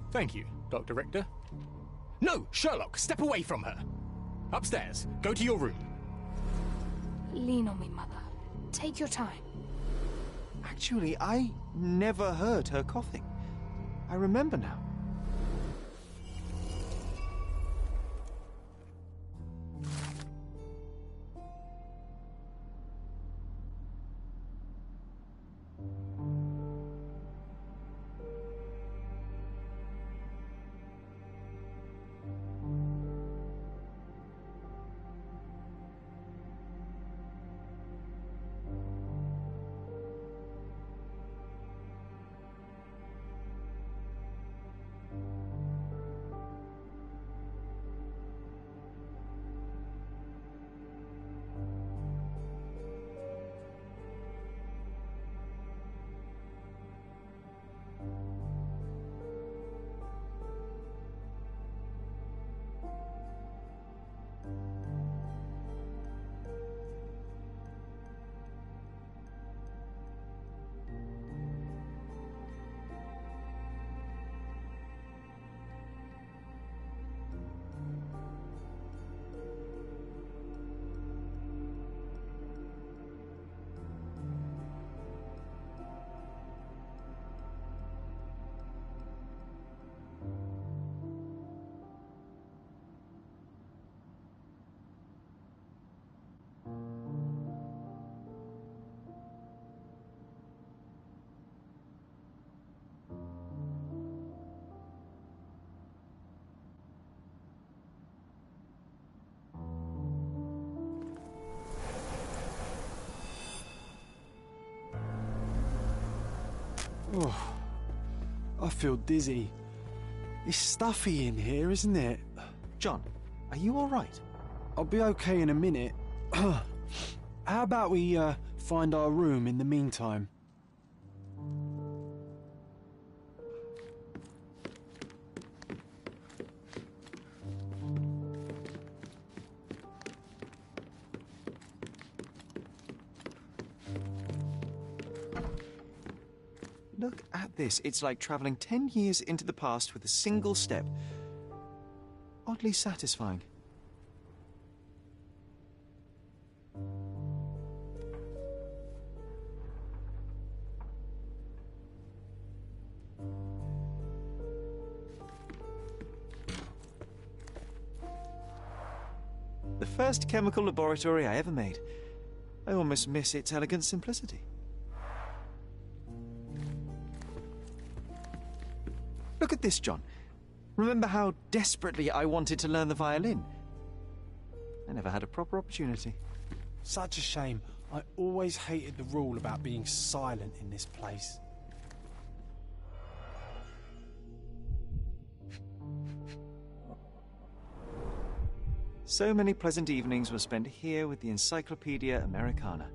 Thank you, Dr. Richter. No, Sherlock, step away from her. Upstairs. Go to your room. Lean on me, Mother. Take your time. Actually, I never heard her coughing. I remember now. Oh, I feel dizzy. It's stuffy in here, isn't it? John, are you all right? I'll be okay in a minute. How about we find our room in the meantime? Look at this. It's like travelling 10 years into the past with a single step. Oddly satisfying. The first chemical laboratory I ever made. I almost miss its elegant simplicity. Look at this, John. Remember how desperately I wanted to learn the violin? I never had a proper opportunity. Such a shame. I always hated the rule about being silent in this place. So many pleasant evenings were spent here with the Encyclopedia Americana.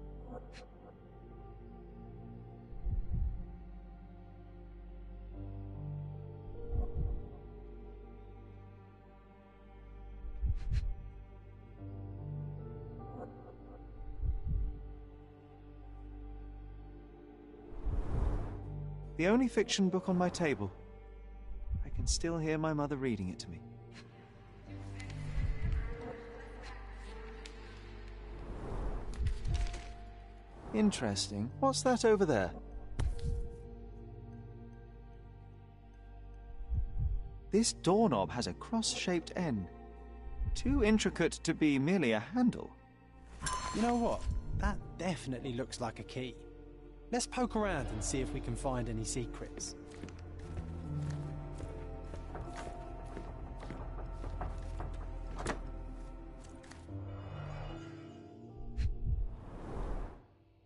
The only fiction book on my table. I can still hear my mother reading it to me. Interesting. What's that over there? This doorknob has a cross-shaped end. Too intricate to be merely a handle. You know what? That definitely looks like a key. Let's poke around and see if we can find any secrets.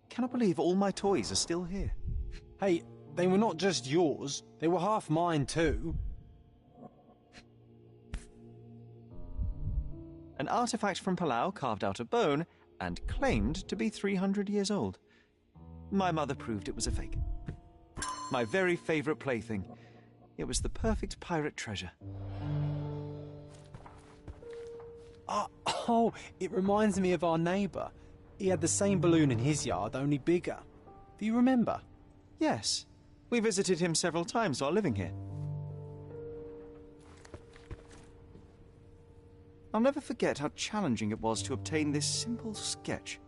Cannot believe all my toys are still here. Hey, they were not just yours, they were half mine too. An artifact from Palau carved out of bone and claimed to be 300 years old. My mother proved it was a fake. My very favourite plaything. It was the perfect pirate treasure. Oh, it reminds me of our neighbour. He had the same balloon in his yard, only bigger. Do you remember? Yes. We visited him several times while living here. I'll never forget how challenging it was to obtain this simple sketch.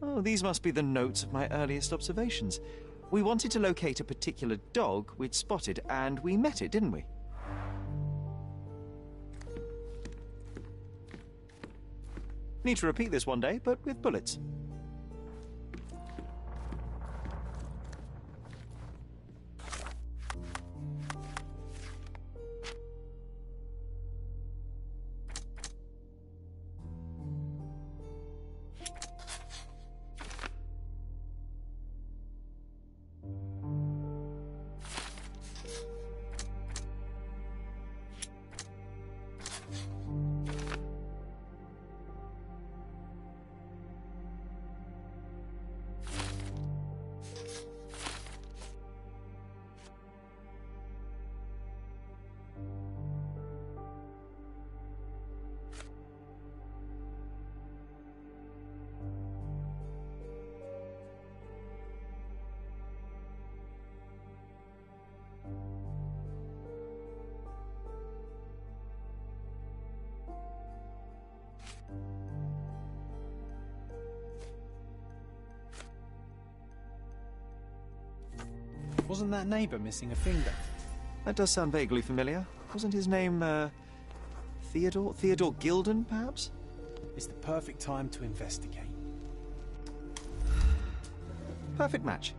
Oh, these must be the notes of my earliest observations. We wanted to locate a particular dog we'd spotted, and we met it, didn't we? Need to repeat this one day, but with bullets. Wasn't that neighbour missing a finger? That does sound vaguely familiar. Wasn't his name, Theodore? Theodore Gilden, perhaps? It's the perfect time to investigate. Perfect match.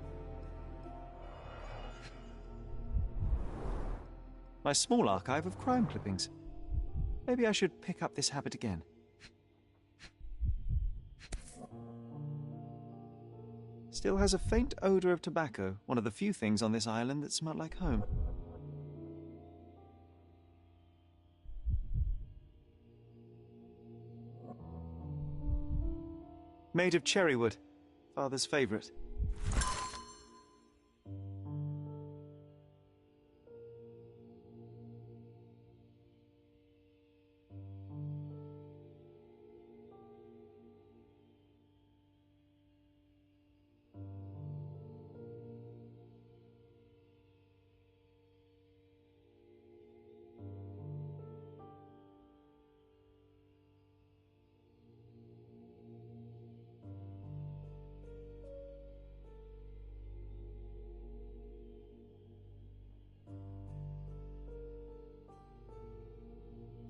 My small archive of crime clippings. Maybe I should pick up this habit again. Still has a faint odour of tobacco, one of the few things on this island that smell like home. Made of cherry wood, Father's favourite.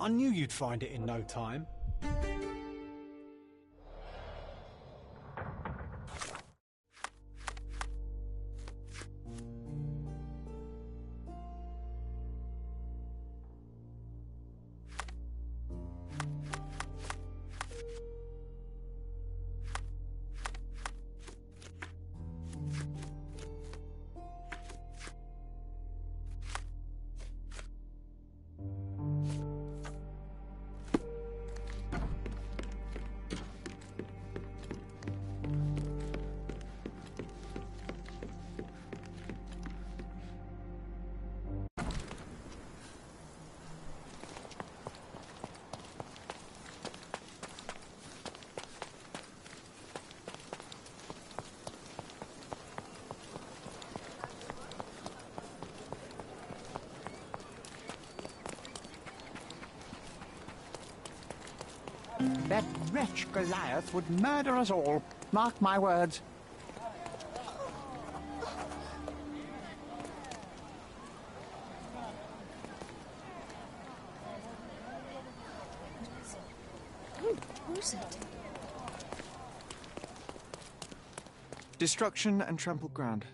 I knew you'd find it in no time. That wretch Goliath would murder us all. Mark my words. Who's it? Destruction and trampled ground.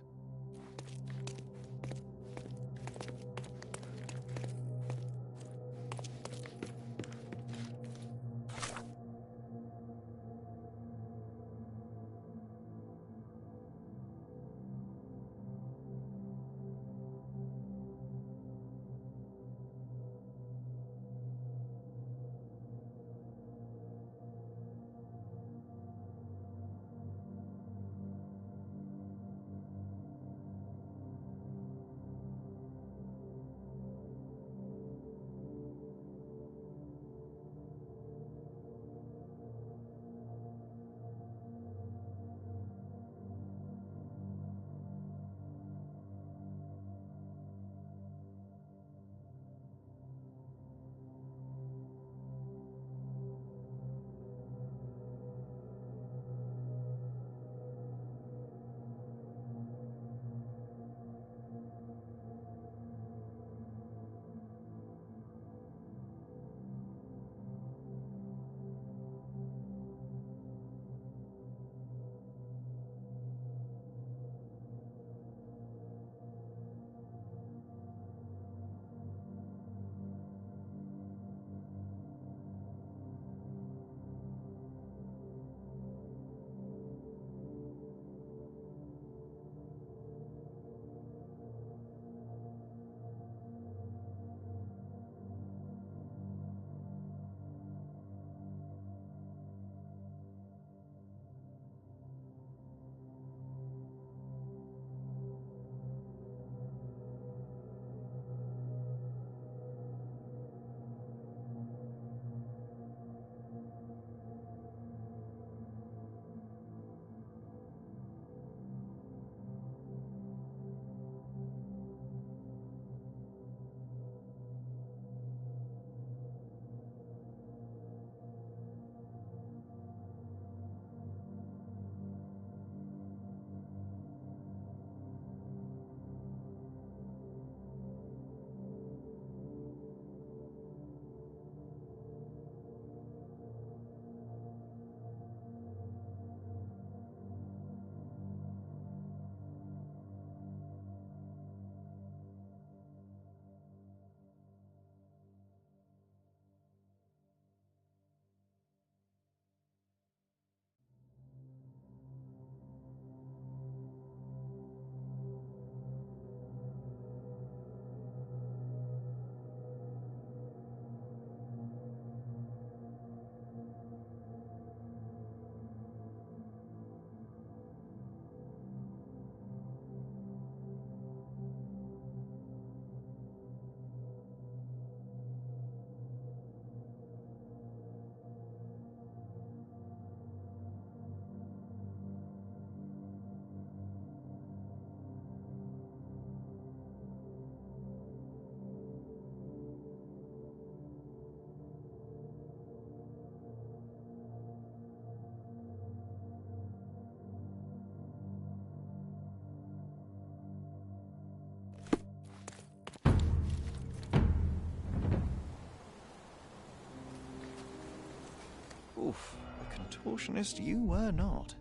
Oof, a contortionist you were not.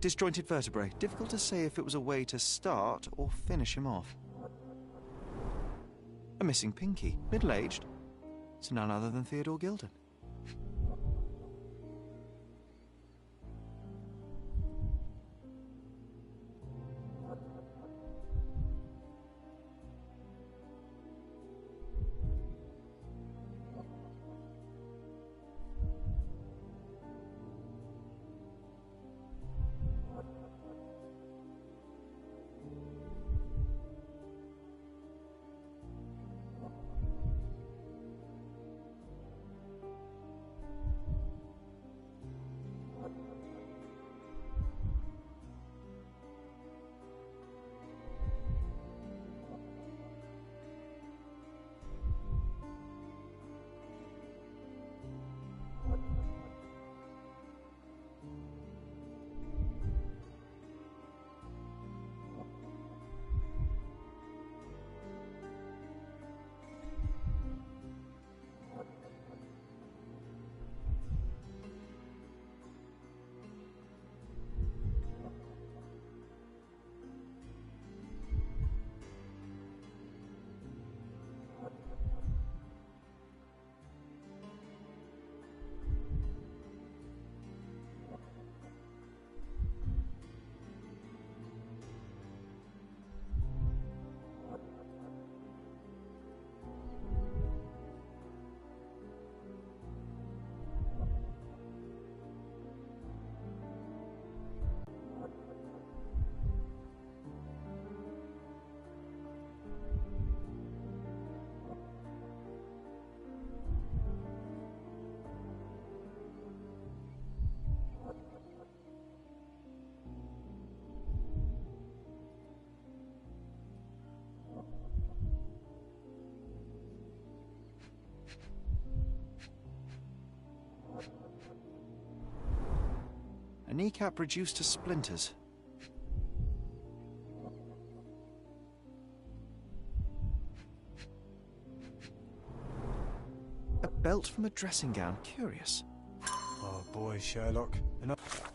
Disjointed vertebrae. Difficult to say if it was a way to start or finish him off. A missing pinky. Middle-aged. It's none other than Theodore Gilden. A kneecap reduced to splinters. A belt from a dressing gown. Curious. Oh boy, Sherlock. Enough.